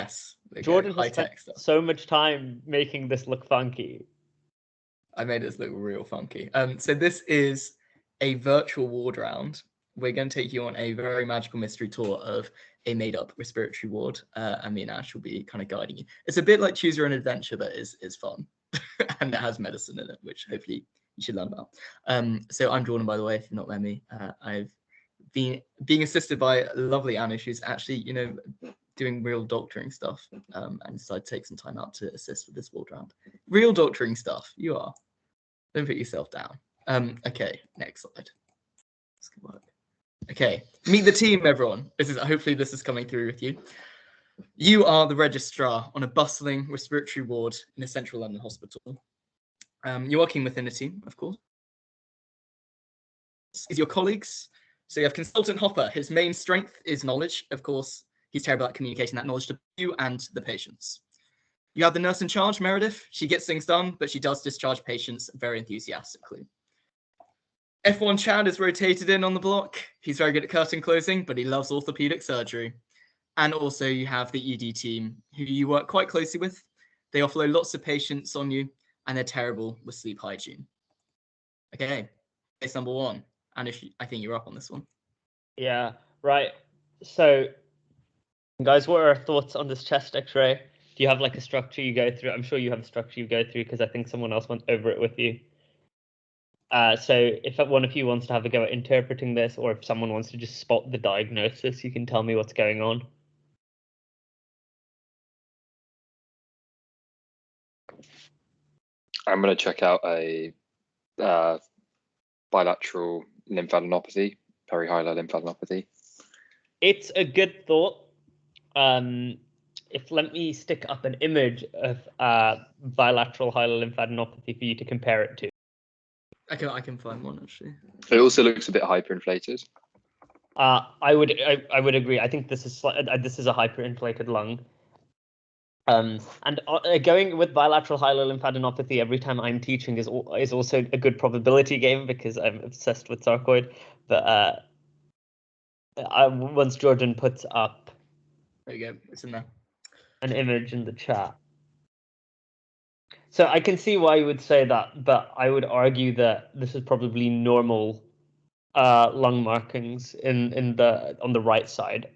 Yes, Jordan has high-tech spent stuff. so much time making this look funky. I made this look real funky. So this is a virtual ward round. We're going to take you on a very magical mystery tour of a made-up respiratory ward, and me and Ash will be kind of guiding you. It's a bit like Choose Your Own Adventure, but is fun, and it has medicine in it, which hopefully you should learn about. So I'm Jordan, by the way, if you've not met me. I've been being assisted by lovely Anush, who's actually, doing real doctoring stuff, and decided to take some time out to assist with this ward round. Real doctoring stuff, you are. Don't put yourself down. Okay, next slide. This could work. Okay, meet the team, everyone. Hopefully this is coming through with you. You are the registrar on a bustling respiratory ward in a central London hospital. You're working within a team, of course. Is your colleagues. So you have Consultant Hopper. His main strength is knowledge. Of course, he's terrible at communicating that knowledge to you and the patients. You have the nurse in charge, Meredith. She gets things done, but she does discharge patients very enthusiastically. F1 Chad is rotated in on the block. He's very good at curtain closing, but he loves orthopedic surgery. And also you have the ED team, who you work quite closely with. They offload lots of patients on you, and they're terrible with sleep hygiene. Okay, case number 1. Anush, I think you're up on this one. Yeah, right. So, guys, what are our thoughts on this chest x-ray? Do you have like a structure you go through? I'm sure you have a structure you go through because I think someone else went over it with you. So if one of you wants to have a go at interpreting this, or if someone wants to just spot the diagnosis, you can tell me what's going on. I'm going to check out a bilateral lymphadenopathy, perihilar lymphadenopathy. It's a good thought. Let me stick up an image of bilateral hilar lymphadenopathy for you to compare it to. I can find one actually. It also looks a bit hyperinflated. I would agree. I think this is a hyperinflated lung. And going with bilateral hilar lymphadenopathy every time I'm teaching is also a good probability game because I'm obsessed with sarcoid. But once Jordan puts up, there you go, it's in there, an image in the chat. So I can see why you would say that, but I would argue that this is probably normal lung markings on the right side.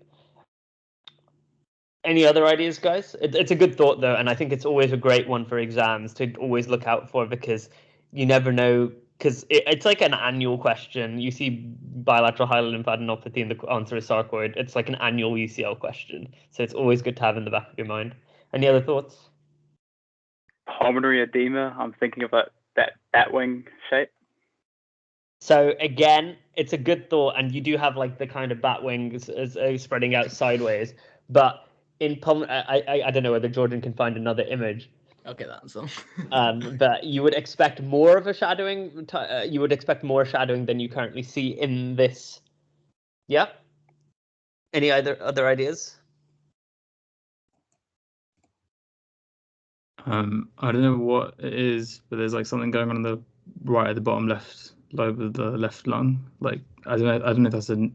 Any other ideas, guys? It's a good thought though, and I think it's always a great one for exams to always look out for because you never know. Because it's like an annual question. You see bilateral hilar lymphadenopathy and the answer is sarcoid. It's like an annual UCL question, so it's always good to have in the back of your mind. Any other thoughts? Pulmonary edema. I'm thinking of that wing shape. So again, it's a good thought, and you do have like the kind of bat wings spreading out sideways. But in I don't know whether Jordan can find another image. Okay, that's all. But you would expect more of a shadowing. You would expect more shadowing than you currently see in this. Yeah. Any other ideas? I don't know what it is, but there's like something going on the right at the bottom left lobe of the left lung. Like I don't know if that's a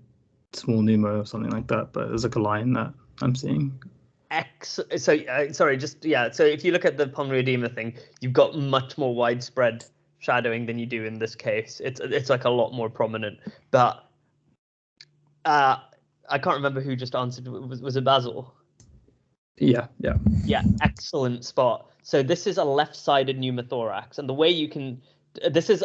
small pneumo or something like that, but there's like a line that I'm seeing. So sorry, so if you look at the pulmonary edema thing, you've got much more widespread shadowing than you do in this case. It's like a lot more prominent. But I can't remember who just answered. Was it Basil? Yeah, Excellent spot. So this is a left-sided pneumothorax, and the way you can this is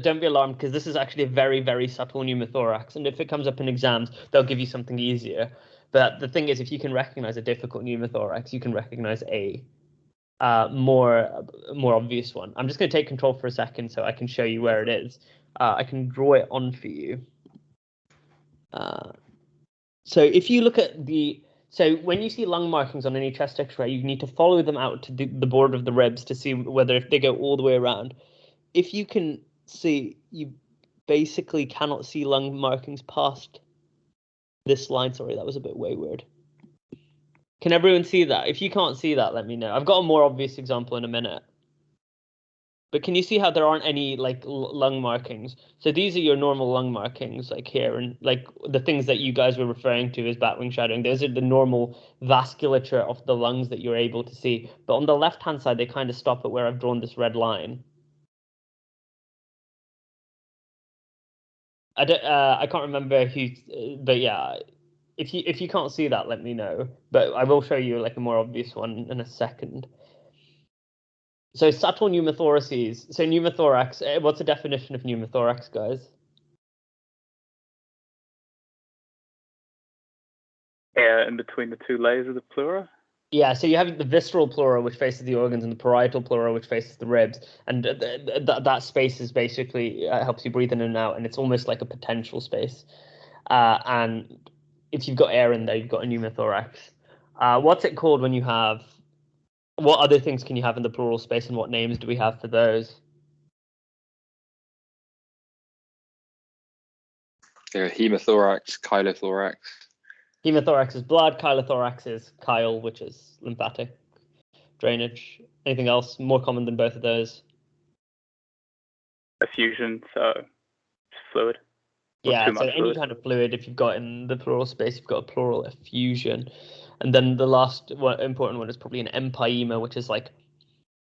don't be alarmed because this is actually a very, very subtle pneumothorax, and if it comes up in exams, they'll give you something easier. But the thing is, if you can recognize a difficult pneumothorax, you can recognize a more obvious one. I'm just going to take control for a second so I can show you where it is. I can draw it on for you. So if you look at so when you see lung markings on any chest x-ray, you need to follow them out to the border of the ribs to see whether if they go all the way around. If you can see, you basically cannot see lung markings past this line. Sorry, that was a bit wayward. Can everyone see that? If you can't see that, let me know. I've got a more obvious example in a minute. But can you see how there aren't any like lung markings? So these are your normal lung markings, like here, and like the things that you guys were referring to as batwing shadowing. Those are the normal vasculature of the lungs that you're able to see. But on the left-hand side, they kind of stop at where I've drawn this red line. I can't remember who, but yeah, if you can't see that, let me know. But I will show you like a more obvious one in a second. So subtle pneumothoraces. So pneumothorax. What's the definition of pneumothorax, guys? Air in between the two layers of the pleura. Yeah, so you have the visceral pleura, which faces the organs, and the parietal pleura, which faces the ribs, and that space is basically helps you breathe in and out, and it's almost like a potential space. And if you've got air in there, you've got a pneumothorax. What's it called when you have? What other things can you have in the pleural space, and what names do we have for those? There are hemothorax, chylothorax. Hemothorax is blood, chylothorax is chyle, which is lymphatic drainage. Anything else more common than both of those? Effusion, so fluid. Yeah, so any kind of fluid, if you've got in the pleural space, you've got a pleural effusion. And then the last important one is probably an empyema, which is like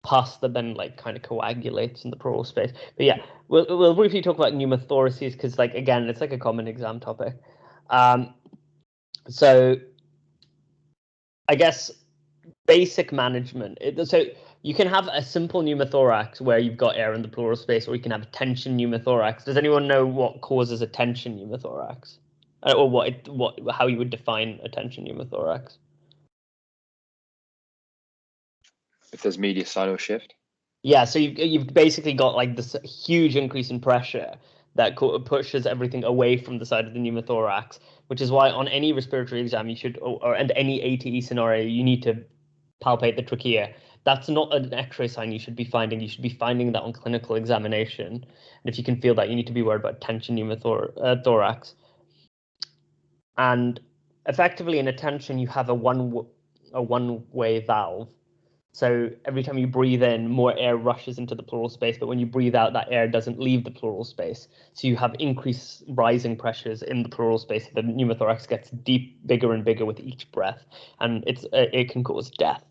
pus that then like kind of coagulates in the pleural space. But yeah, we'll briefly talk about pneumothoraces because like again, it's like a common exam topic. So I guess basic management. So you can have a simple pneumothorax where you've got air in the pleural space, or you can have a tension pneumothorax. Does anyone know what causes a tension pneumothorax, or how you would define a tension pneumothorax? If there's mediastinal shift. Yeah, so you've basically got like this huge increase in pressure that pushes everything away from the side of the pneumothorax, which is why on any respiratory exam you should, and any ATE scenario, you need to palpate the trachea. That's not an X-ray sign you should be finding. You should be finding that on clinical examination. And if you can feel that, you need to be worried about tension pneumothorax. And effectively in a tension, you have a one-way valve. So every time you breathe in, more air rushes into the pleural space, but when you breathe out, that air doesn't leave the pleural space. So you have increased rising pressures in the pleural space. The pneumothorax gets bigger and bigger with each breath, and it can cause death.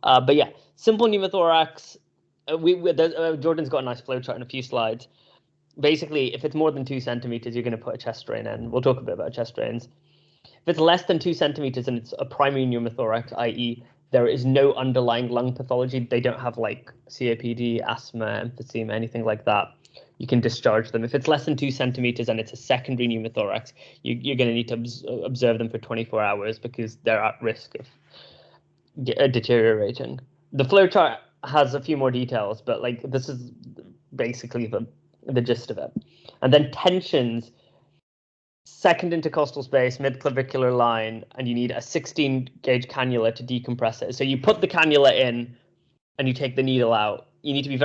But yeah, simple pneumothorax. Jordan's got a nice flowchart in a few slides. Basically, if it's more than 2 centimeters, you're going to put a chest drain in. We'll talk a bit about chest drains. If it's less than 2 centimeters and it's a primary pneumothorax, i.e., there is no underlying lung pathology, they don't have like COPD, asthma, emphysema, anything like that, you can discharge them. If it's less than 2 centimeters and it's a secondary pneumothorax, you're going to need to observe them for 24 hours because they're at risk of deteriorating. The flowchart has a few more details, but like this is basically the gist of it. And then tensions, second intercostal space, mid-clavicular line, and you need a 16-gauge cannula to decompress it. So you put the cannula in and you take the needle out. You need to be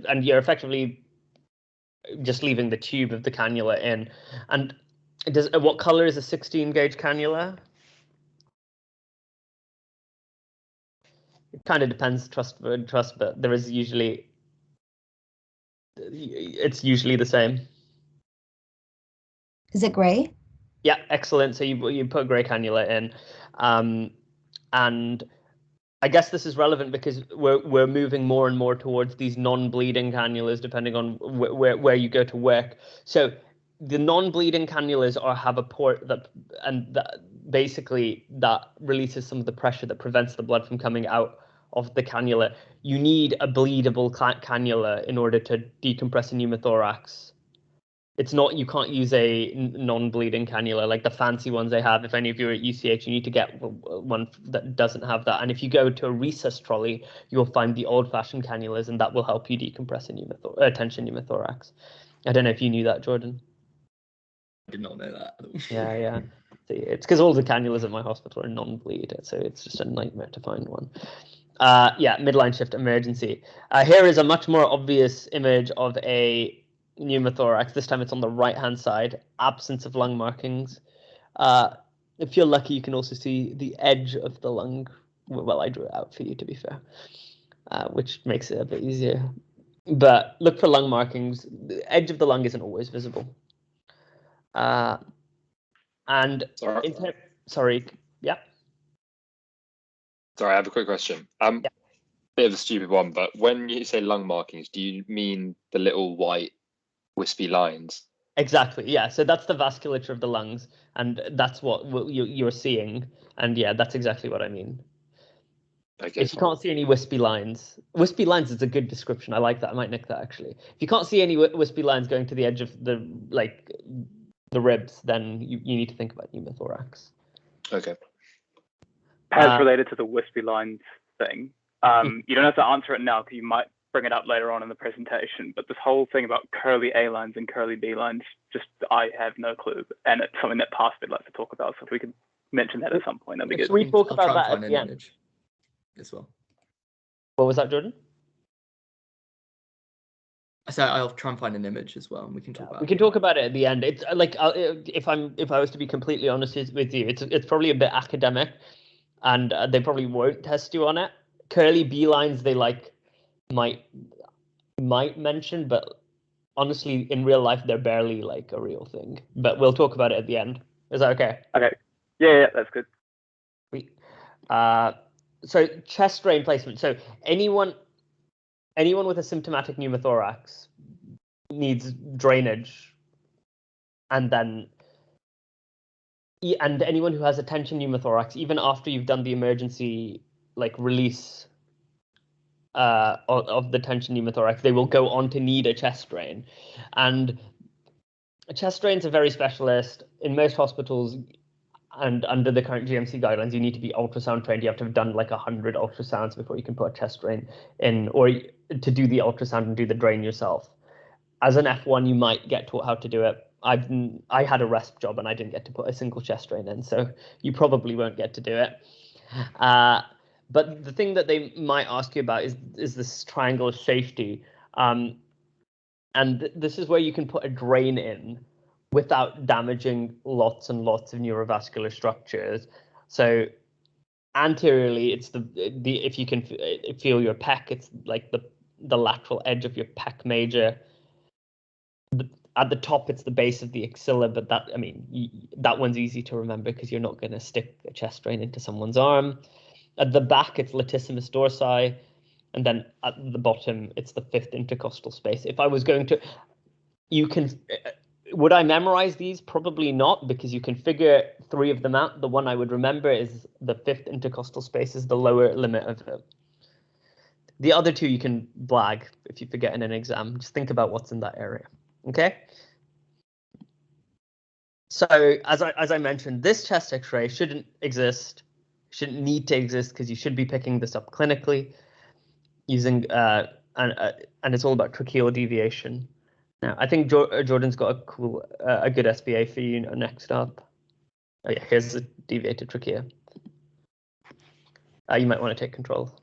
and you're effectively just leaving the tube of the cannula in. And what color is a 16-gauge cannula? It kind of depends, trust, but there is it's usually the same. Is it gray? Yeah, excellent. So you put a gray cannula in, and I guess this is relevant because we're moving more and more towards these non-bleeding cannulas, depending on where you go to work. So the non-bleeding cannulas have a port basically that releases some of the pressure that prevents the blood from coming out of the cannula. You need a bleedable cannula in order to decompress a pneumothorax. It's not, you can't use a non-bleeding cannula like the fancy ones they have. If any of you are at UCH, you need to get one that doesn't have that. And if you go to a resus trolley, you'll find the old-fashioned cannulas, and that will help you decompress a tension pneumothorax. I don't know if you knew that, Jordan. I did not know that. Yeah. It's because all the cannulas at my hospital are non-bleed, so it's just a nightmare to find one. Yeah, midline shift emergency. Here is a much more obvious image of a pneumothorax. This time it's on the right-hand side. Absence of lung markings. If you're lucky, you can also see the edge of the lung. Well, I drew it out for you, to be fair. which makes it a bit easier. But look for lung markings. The edge of the lung isn't always visible. And Sorry, yeah. I have a quick question. Bit of a stupid one, but when you say lung markings, do you mean the little white wispy lines? Exactly. Yeah. So that's the vasculature of the lungs, and that's what you're seeing. And yeah, that's exactly what I mean. Okay, if you can't see any wispy lines is a good description. I like that. I might nick that actually. If you can't see any wispy lines going to the edge of the ribs, then you need to think about pneumothorax. Okay. As related to the wispy lines thing, you don't have to answer it now because you might bring it up later on in the presentation, but this whole thing about curly A lines and curly B lines, just I have no clue, and it's something that Parsford likes to talk about, so if we could mention that at some point, that'd be good. Should we talk I'll about try and that find at an the end image as well. What was that, Jordan? I said I'll try and find an image as well, and we can talk about it. We can talk about it at the end. It's like if I was to be completely honest with you, it's probably a bit academic, and they probably won't test you on it. Curly B lines they might mention, but honestly, in real life, they're barely like a real thing. But we'll talk about it at the end. Is that okay? Okay. Yeah, that's good. So chest drain placement. So anyone with a symptomatic pneumothorax needs drainage, and anyone who has a tension pneumothorax, even after you've done the emergency release of the tension pneumothorax, they will go on to need a chest drain. And a chest drains are very specialist. In most hospitals, and under the current GMC guidelines, you need to be ultrasound trained. You have to have done 100 ultrasounds before you can put a chest drain in, or to do the ultrasound and do the drain yourself. As an F1, you might get taught how to do it. I had a RESP job and I didn't get to put a single chest drain in, so you probably won't get to do it. But the thing that they might ask you about is this triangle of safety. And this is where you can put a drain in without damaging lots and lots of neurovascular structures. So anteriorly, it's if you can feel your pec, it's like the lateral edge of your pec major. At the top, it's the base of the axilla, but that one's easy to remember because you're not going to stick a chest drain into someone's arm. At the back, it's latissimus dorsi, and then at the bottom, it's the fifth intercostal space. If I was going to, would I memorize these? Probably not, because you can figure 3 of them out. The one I would remember is the fifth intercostal space is the lower limit of it. The other 2 you can blag if you forget in an exam. Just think about what's in that area. Okay. So as I mentioned, this chest X-ray shouldn't need to exist because you should be picking this up clinically using and it's all about tracheal deviation. Now, I think Jordan's got a good SBA for you next up. Oh yeah, here's the deviated trachea. You might want to take control.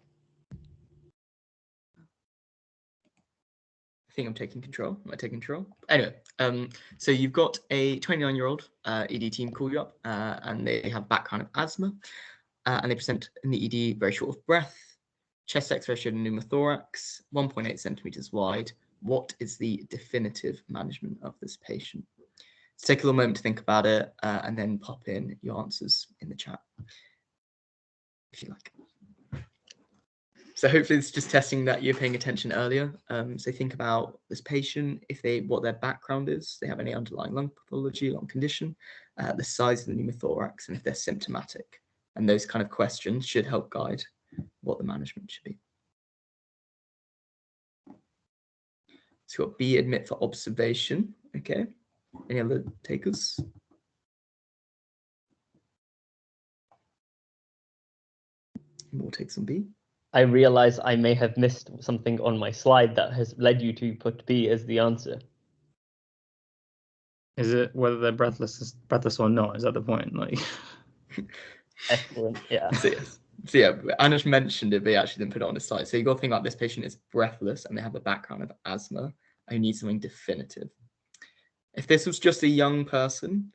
I think I'm taking control. Am I taking control? Anyway, so you've got a 29-year-old ED team call you up, and they have background of asthma, and they present in the ED very short of breath. Chest X-ray showed a pneumothorax, 1.8 centimeters wide. What is the definitive management of this patient? So take a little moment to think about it, and then pop in your answers in the chat, if you like. So hopefully it's just testing that you're paying attention earlier. So think about this patient, what their background is, they have any underlying lung pathology, lung condition, the size of the pneumothorax, and if they're symptomatic. And those kind of questions should help guide what the management should be. So we've got B, admit for observation. Okay. Any other takers? More takes on B. I realize I may have missed something on my slide that has led you to put B as the answer. Is it whether they're breathless or not? Is that the point? Excellent. Yeah. So yeah, Anush mentioned it, but he actually didn't put it on his slide. So you got to think about this patient is breathless and they have a background of asthma. I need something definitive. If this was just a young person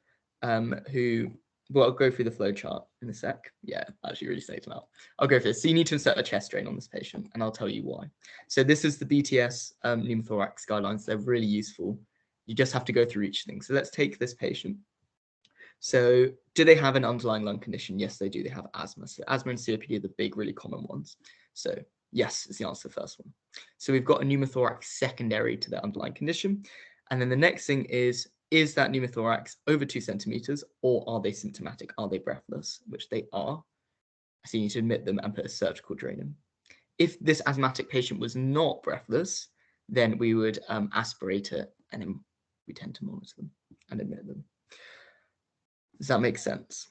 who Well, I'll go through the flow chart in a sec. Yeah, actually really saved them out. I'll go through this. So you need to insert a chest drain on this patient, and I'll tell you why. So this is the BTS pneumothorax guidelines. They're really useful. You just have to go through each thing. So let's take this patient. So do they have an underlying lung condition? Yes, they do. They have asthma. So asthma and COPD are the big, really common ones. So yes, is the answer to the first one. So we've got a pneumothorax secondary to their underlying condition. And then the next thing is that pneumothorax over 2 centimeters, or are they symptomatic? Are they breathless? Which they are. So you need to admit them and put a surgical drain in. If this asthmatic patient was not breathless, then we would aspirate it, and then we tend to monitor them and admit them. Does that make sense?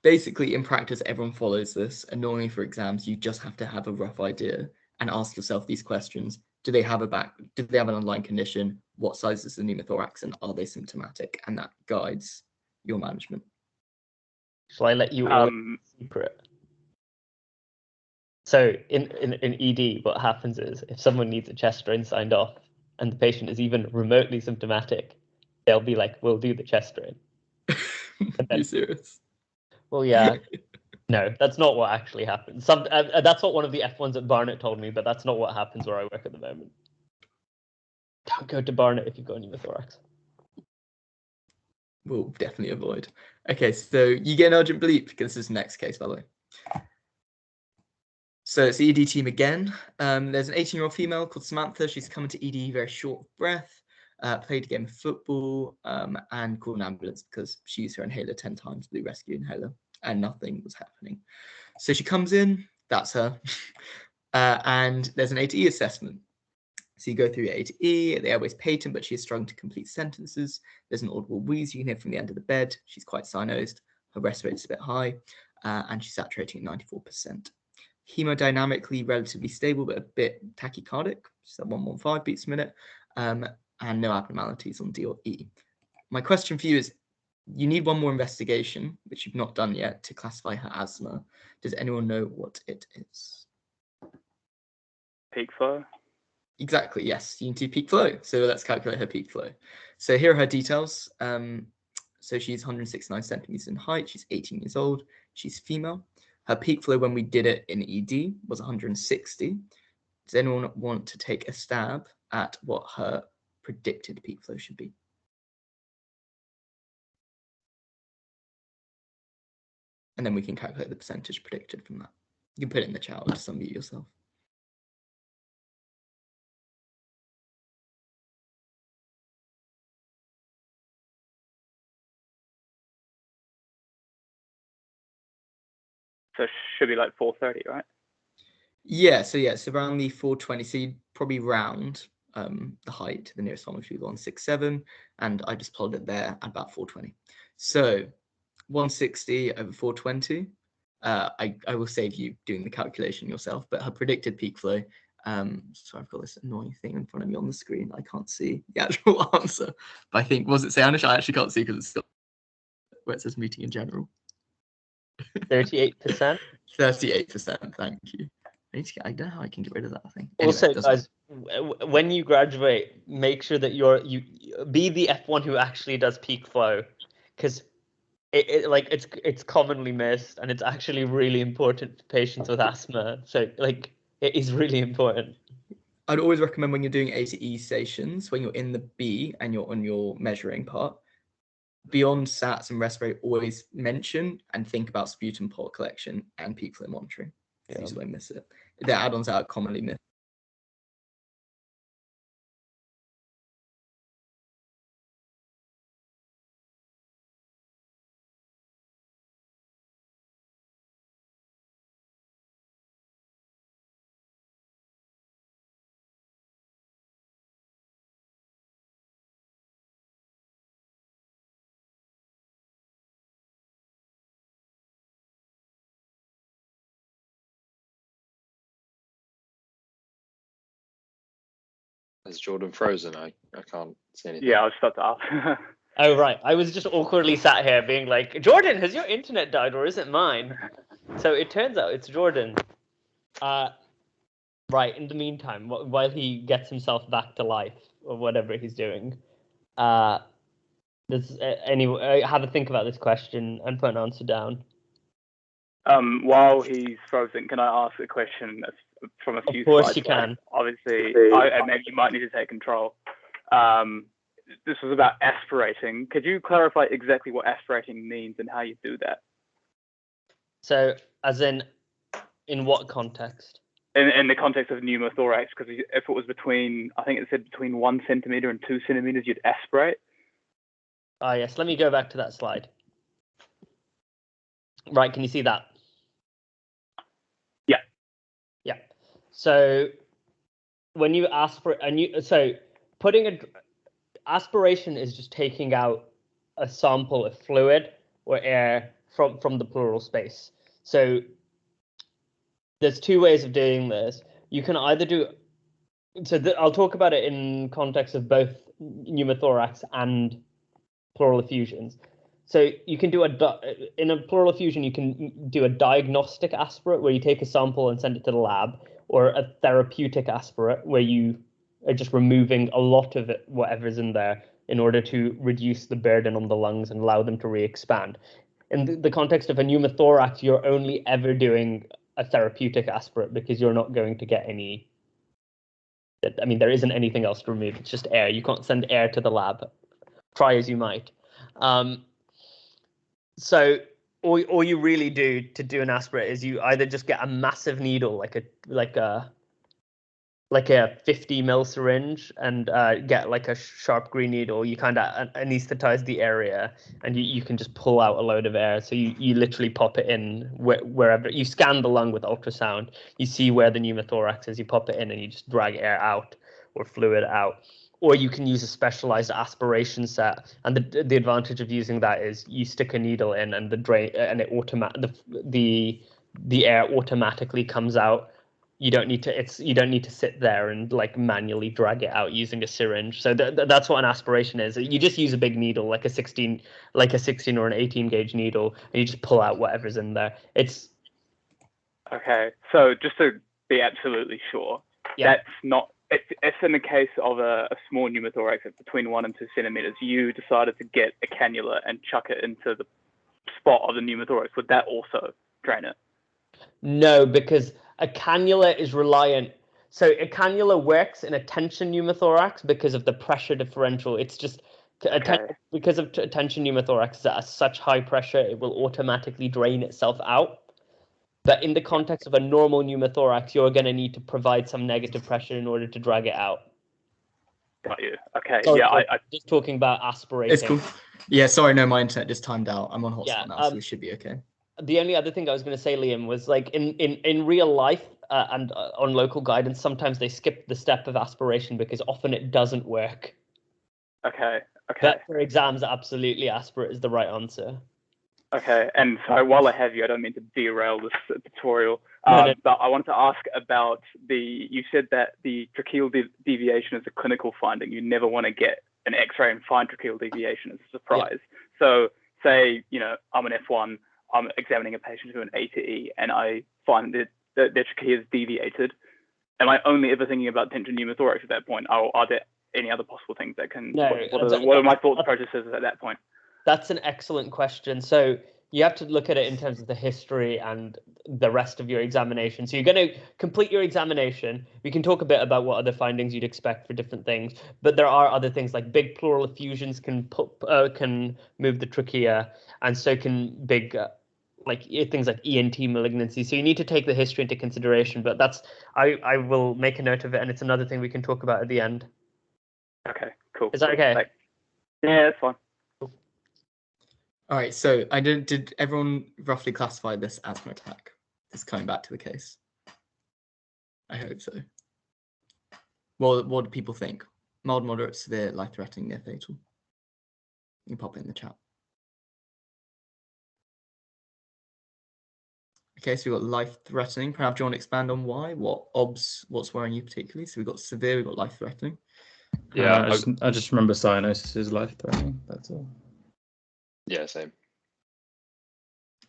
Basically, in practice, everyone follows this. And normally for exams, you just have to have a rough idea and ask yourself these questions. Do they have an underlying condition? What size is the pneumothorax, and are they symptomatic? And that guides your management. Shall I let you all in secret? So in ED, what happens is if someone needs a chest drain signed off and the patient is even remotely symptomatic, they'll be like, we'll do the chest drain. Are you serious? Well, yeah. No, that's not what actually happens. That's what one of the F1s at Barnet told me, but that's not what happens where I work at the moment. Don't go to Barnet if you've got pneumothorax. We'll definitely avoid. Okay, so you get an urgent bleep, because this is the next case, by the way. So it's the ED team again. There's an 18-year-old female called Samantha. She's coming to ED very short of breath, played a game of football, and called an ambulance because she used her inhaler 10 times, Blue Rescue inhaler, and nothing was happening. So she comes in, that's her, and there's an A to E assessment. So you go through your A to E, the airway's patent, but she is struggling to complete sentences. There's an audible wheeze you can hear from the end of the bed. She's quite cyanosed. Her rest rate's a bit high, and she's saturating at 94%. Hemodynamically relatively stable, but a bit tachycardic. She's at 115 beats a minute, and no abnormalities on D or E. My question for you is, you need one more investigation, which you've not done yet, to classify her asthma. Does anyone know what it is? Peak flow? Exactly, yes. You need to peak flow. So let's calculate her peak flow. So here are her details. So she's 169 centimeters in height. She's 18 years old. She's female. Her peak flow when we did it in ED was 160. Does anyone want to take a stab at what her predicted peak flow should be? And then we can calculate the percentage predicted from that. You can put it in the chat or just unmute yourself. So it should be like 430, right? Yeah, so it's around the 420. So you'd probably round the height to the nearest one, which would be 167, and I just plotted it there at about 420. So 160 over 420. I will save you doing the calculation yourself, but her predicted peak flow. So I've got this annoying thing in front of me on the screen. I can't see the actual answer, but I think, was it say Anush? I actually can't see because it's still where it says meeting in general. 38%. 38%. Thank you. I don't know how I can get rid of that thing. Also, anyway, guys, when you graduate, make sure that you be the F1 who actually does peak flow, because it's commonly missed, and it's actually really important for patients with asthma. So it is really important. I'd always recommend when you're doing A to E stations, when you're in the B and you're on your measuring part, beyond SATs and respiratory, always mention and think about sputum pot collection and peak flow monitoring. Yeah. Usually I miss it. The add-ons are commonly missed. Is Jordan frozen? I can't see anything. Yeah, I was about to ask. Oh, right. I was just awkwardly sat here being like, Jordan, has your internet died or is it mine? So it turns out it's Jordan. Right, in the meantime, while he gets himself back to life or whatever he's doing, Anyway, have a think about this question and put an answer down. While he's frozen, can I ask a question that's from a few Of course slides you can. Obviously, maybe you might need to take control. This was about aspirating. Could you clarify exactly what aspirating means and how you do that? So, as in what context? In the context of pneumothorax, because if it was between, I think it said between 1 centimeter and 2 centimeters, you'd aspirate. Ah, yes. Let me go back to that slide. Right, can you see that? Yeah. Yeah. So when you aspirate, aspiration is just taking out a sample of fluid or air from the pleural space. So there's two ways of doing this. You can either do, I'll talk about it in context of both pneumothorax and pleural effusions. So you can do in a pleural effusion, you can do a diagnostic aspirate where you take a sample and send it to the lab, or a therapeutic aspirate where you are just removing a lot of it, whatever's in there, in order to reduce the burden on the lungs and allow them to re-expand. In the context of a pneumothorax, you're only ever doing a therapeutic aspirate because you're not going to get any. I mean, there isn't anything else to remove. It's just air. You can't send air to the lab. Try as you might. So all you really do to do an aspirate is you either just get a massive needle, like a 50 ml syringe, and get like a sharp green needle. You kind of anesthetize the area, and you can just pull out a load of air. So you literally pop it in wherever. You scan the lung with ultrasound. You see where the pneumothorax is. You pop it in, and you just drag air out or fluid out. Or you can use a specialized aspiration set, and the advantage of using that is you stick a needle in, and the air automatically comes out. You don't need to sit there and like manually drag it out using a syringe. So that's what an aspiration is. You just use a big needle, like a 16 or an 18 gauge needle, and you just pull out whatever's in there. It's okay. So just to be absolutely sure, yeah. That's not. If in the case of a small pneumothorax between 1 and 2 centimeters, you decided to get a cannula and chuck it into the spot of the pneumothorax, would that also drain it? No, because a cannula is reliant. So a cannula works in a tension pneumothorax because of the pressure differential. It's just because of tension pneumothorax is at such high pressure, it will automatically drain itself out. But in the context of a normal pneumothorax, you're going to need to provide some negative pressure in order to drag it out. Got you. Okay. Sorry, yeah, I'm just talking about aspirating. It's cool. Yeah, sorry, no, my internet just timed out. I'm on hotspot now, so we should be okay. The only other thing I was going to say, Liam, was like in real life and on local guidance, sometimes they skip the step of aspiration because often it doesn't work. Okay. But for exams, absolutely, aspirate is the right answer. Okay, and so while I have you, I don't mean to derail this tutorial, No. but I wanted to ask about you said that the tracheal deviation is a clinical finding. You never want to get an X-ray and find tracheal deviation as a surprise. Yeah. So say, I'm an F1, I'm examining a patient who an A to E, and I find that their trachea is deviated. Am I only ever thinking about tension pneumothorax at that point? Or are there any other possible things that can, no, what are my thought processes at that point? That's an excellent question. So you have to look at it in terms of the history and the rest of your examination. So you're going to complete your examination. We can talk a bit about what other findings you'd expect for different things, but there are other things like big pleural effusions can move the trachea, and so can big things like ENT malignancy. So you need to take the history into consideration. But I will make a note of it, and it's another thing we can talk about at the end. Okay, cool. Is that okay? Thanks. Yeah, that's fine. All right, so did everyone roughly classify this as an attack? Just coming back to the case. I hope so. Well, what do people think? Mild, moderate, severe, life-threatening, near fatal? You can pop it in the chat. Okay, so we've got life-threatening. Pranav, do you want to expand on why? What's worrying you particularly? So we've got severe, we've got life-threatening. Yeah, I just remember cyanosis is life-threatening, that's all. Yeah, same.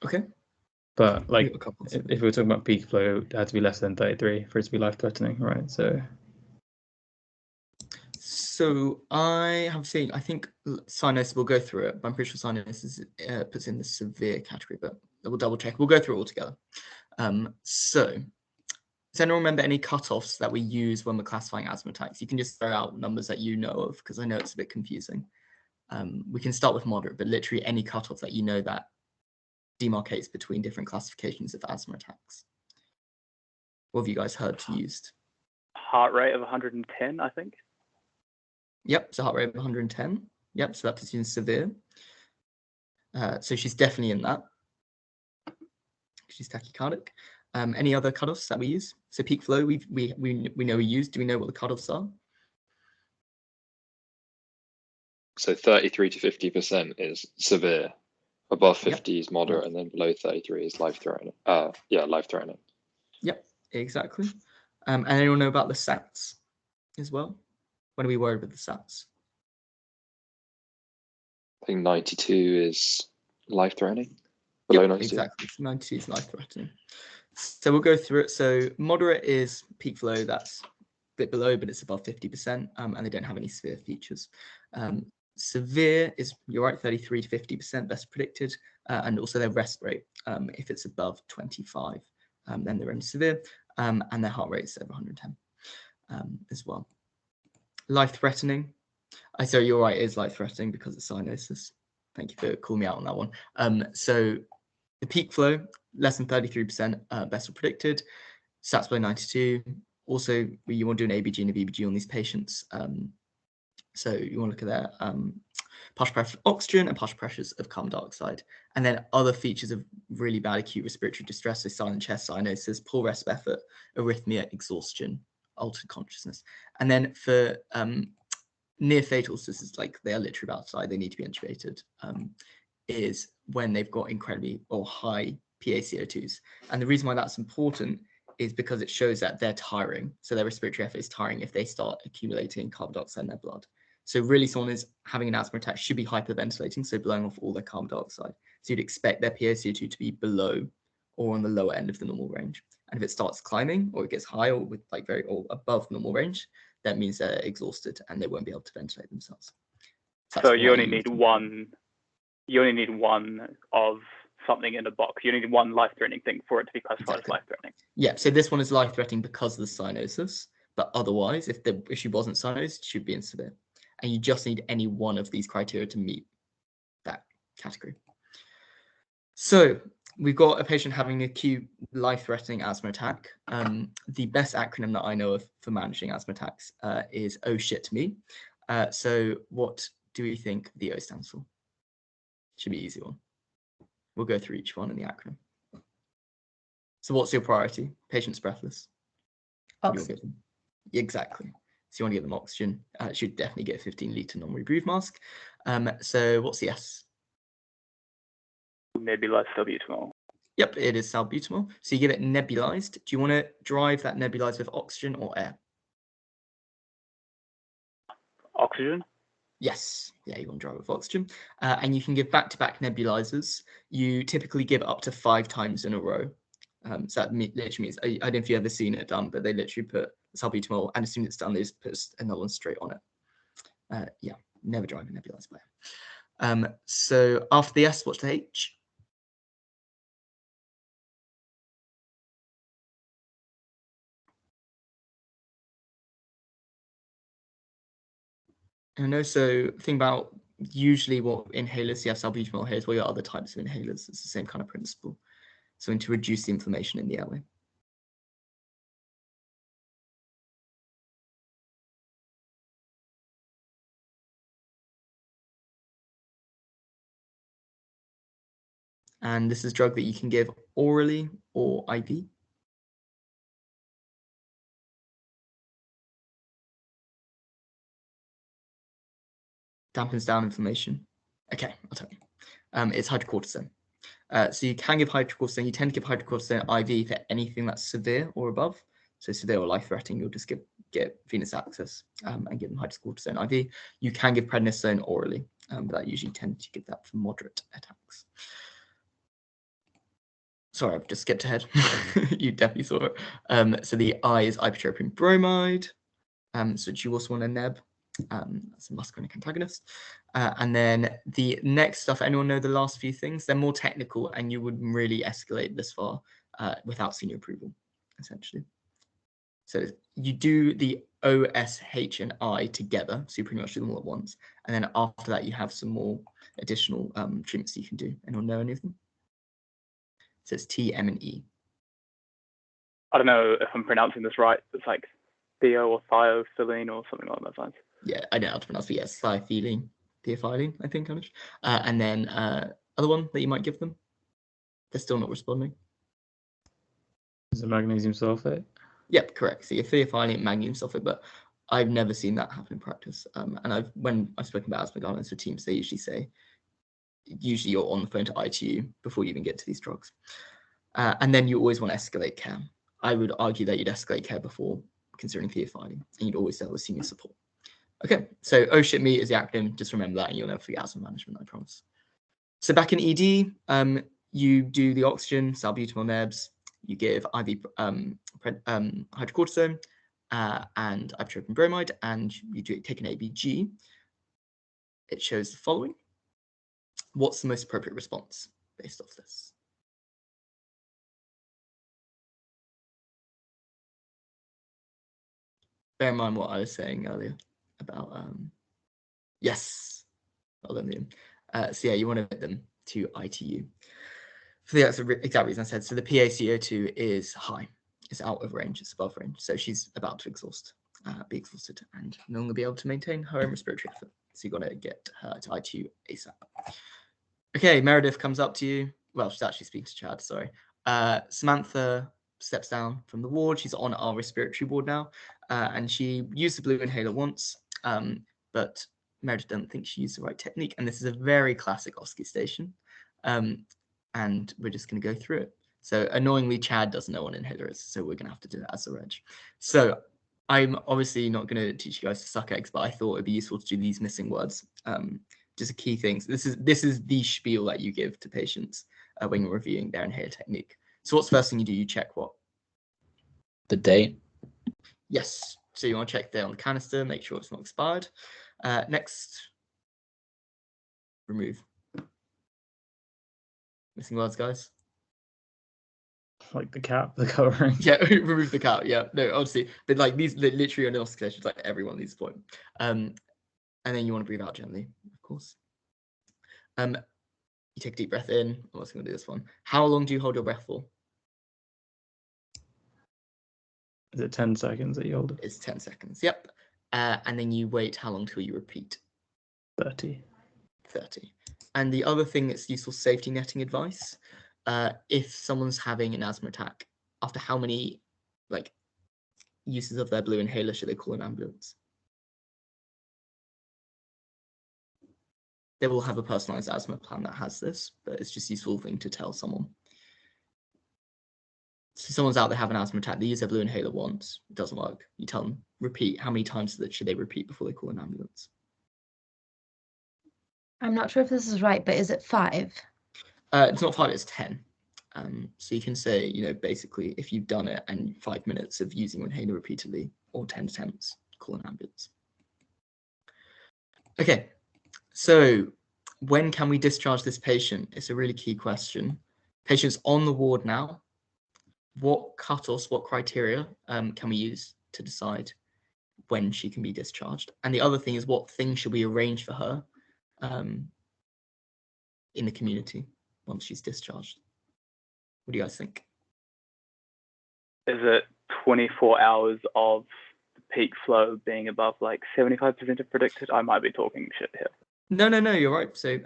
Okay. But like, if we were talking about peak flow, it had to be less than 33 for it to be life-threatening, right? So So I have seen, I think cyanosis, we'll go through it, but I'm pretty sure cyanosis puts in the severe category, but we'll double check. We'll go through it all together. So does anyone remember any cutoffs that we use when we're classifying asthma attacks? You can just throw out numbers that you know of, because I know it's a bit confusing. We can start with moderate, but literally any cutoff that you know that demarcates between different classifications of asthma attacks. What have you guys heard used? Heart rate of 110, I think. Yep, so heart rate of 110. Yep, so that puts you in severe. So she's definitely in that. She's tachycardic. Any other cutoffs that we use? So peak flow, we know we use. Do we know what the cutoffs are? So 33 to 50% is severe. Above 50 is moderate, and then below 33 is life-threatening. Life-threatening. Yep, exactly. And anyone know about the SATs as well? When are we worried with the SATs? I think 92 is life-threatening. Below 92. Exactly. 92 is life-threatening. So we'll go through it. So moderate is peak flow, that's a bit below, but it's above 50%, and they don't have any severe features. Severe is, you're right, 33 to 50% best predicted, and also their rest rate, if it's above 25, then they're in severe, and their heart rate is over 110 as well. Life-threatening, sorry, you're right, it is life-threatening because of cyanosis. Thank you for calling me out on that one. So the peak flow, less than 33% best predicted, SATs below 92. Also, you want to do an ABG and a VBG on these patients. So you want to look at their partial pressure of oxygen and partial pressures of carbon dioxide. And then other features of really bad acute respiratory distress, so silent chest, cyanosis, poor resp effort, arrhythmia, exhaustion, altered consciousness. And then for near fatals, this is like they are literally about to die, they need to be intubated, is when they've got incredibly or high PaCO2s. And the reason why that's important is because it shows that they're tiring. So their respiratory effort is tiring if they start accumulating carbon dioxide in their blood. So really someone is having an asthma attack should be hyperventilating, so blowing off all their carbon dioxide. So you'd expect their PaCO2 to be below or on the lower end of the normal range. And if it starts climbing or it gets high or with like or above normal range, that means they're exhausted and they won't be able to ventilate themselves. So you only need one. You only need one of something in a box. You need one life-threatening thing for it to be classified as life-threatening. Yeah, so this one is life-threatening because of the cyanosis, but otherwise, if the issue wasn't cyanosis, it should be in severe. And you just need any one of these criteria to meet that category. So we've got a patient having acute life-threatening asthma attack. The best acronym that I know of for managing asthma attacks is "Oh shit to me." So what do we think the O stands for? Should be an easy one. We'll go through each one in the acronym. So what's your priority? Patient's breathless. Oxygen. Exactly. So you want to get them oxygen. Should definitely get a 15-litre non-rebreathe mask. So what's the S? Nebulized salbutamol. Yep, it is salbutamol. So you give it nebulized. Do you want to drive that nebulized with oxygen or air? Oxygen? Yes. Yeah, you want to drive with oxygen. And you can give back-to-back nebulizers. You typically give it up to 5 times in a row. So that literally means, I don't know if you've ever seen it done, but they literally put salbutamol, and as soon as it's done, they just put another one straight on it. Yeah, never drive a nebulizer by air. So after the S, what's the H? I know, so think about usually what inhalers, you have salbutamol here, as well, your other types of inhalers. It's the same kind of principle. So to reduce the inflammation in the airway. And this is a drug that you can give orally or IV. Dampens down inflammation. Okay, I'll tell you. It's hydrocortisone. So you can give hydrocortisone. You tend to give hydrocortisone IV for anything that's severe or above. So severe or life-threatening, you'll just get venous access and give them hydrocortisone IV. You can give prednisone orally, but that usually tends to give that for moderate attacks. Sorry, I've just skipped ahead. You definitely saw it. So the I is ipratropium bromide. So do you also want a neb? That's a muscarinic antagonist. And then the next stuff, anyone know the last few things? They're more technical, and you would really escalate this far without senior approval, essentially. So you do the O, S, H, and I together, so you pretty much do them all at once. And then after that, you have some more additional treatments you can do. Anyone know any of them? So it's T, M, and E. I don't know if I'm pronouncing this right. It's like theo or thiophyllene or something along those lines. Yeah, I don't know how to pronounce it. Yes, thiophyllene, theophylline, I think, Anush. And then other one that you might give them. They're still not responding. Is it magnesium sulfate? Yep, correct. So you're theophylline, magnesium sulfate, but I've never seen that happen in practice. And when I've spoken about asthma guidelines for teams, they usually say, usually you're on the phone to ITU before you even get to these drugs. And then you always want to escalate care. I would argue that you'd escalate care before considering theophylline, and you'd always start with senior support. Okay, so OSHIP-ME is the acronym. Just remember that, and you'll never forget asthma management, I promise. So back in ED, you do the oxygen, salbutamol nebs. You give IV hydrocortisone and ipratropium bromide, and you take an ABG. It shows the following. What's the most appropriate response based off this? Bear in mind what I was saying earlier about, yes, well done, Liam. So yeah, you want to get them to ITU. For the exact reason I said, so the PaCO2 is high, it's out of range, it's above range. So she's about to be exhausted and no longer be able to maintain her own respiratory effort. So you got to get her to ITU ASAP. Okay, Meredith comes up to you. Well, she's actually speaking to Chad, sorry. Samantha steps down from the ward. She's on our respiratory ward now, and she used the blue inhaler once, but Meredith doesn't think she used the right technique. And this is a very classic OSCE station. And we're just going to go through it. So annoyingly, Chad doesn't know what an inhaler is, so we're going to have to do it as a reg. So I'm obviously not going to teach you guys to suck eggs, but I thought it'd be useful to do these missing words. Just a key things. This is the spiel that you give to patients when you're reviewing their inhaler technique. So what's the first thing you do? You check what? The date. Yes. So you want to check the date on the canister, make sure it's not expired. Next, remove. Missing words, guys. Like the cap, the covering. Yeah, remove the cap. Yeah, no, obviously, but like these literally are sessions, like everyone needs to point. And then you want to breathe out gently, of course. You take a deep breath in. I'm also going to do this one. How long do you hold your breath for? Is it 10 seconds that you hold it? It's 10 seconds. Yep. And then you wait. How long till you repeat? 30. 30. And the other thing that's useful safety netting advice, if someone's having an asthma attack, after how many uses of their blue inhaler should they call an ambulance? They will have a personalized asthma plan that has this, but it's just a useful thing to tell someone. So someone's out there having an asthma attack, they use their blue inhaler once, it doesn't work. You tell them, repeat. How many times should they repeat before they call an ambulance? I'm not sure if this is right, but is it 5? It's not 5, it's 10. So you can say, basically, if you've done it and 5 minutes of using your inhaler repeatedly, or 10 attempts, call an ambulance. Okay, so when can we discharge this patient? It's a really key question. Patient's on the ward now. What cutoffs, what criteria can we use to decide when she can be discharged? And the other thing is, what things should we arrange for her in the community once she's discharged? What do you guys think? Is it 24 hours of the peak flow being above 75% of predicted? I might be talking shit here. No, you're right. So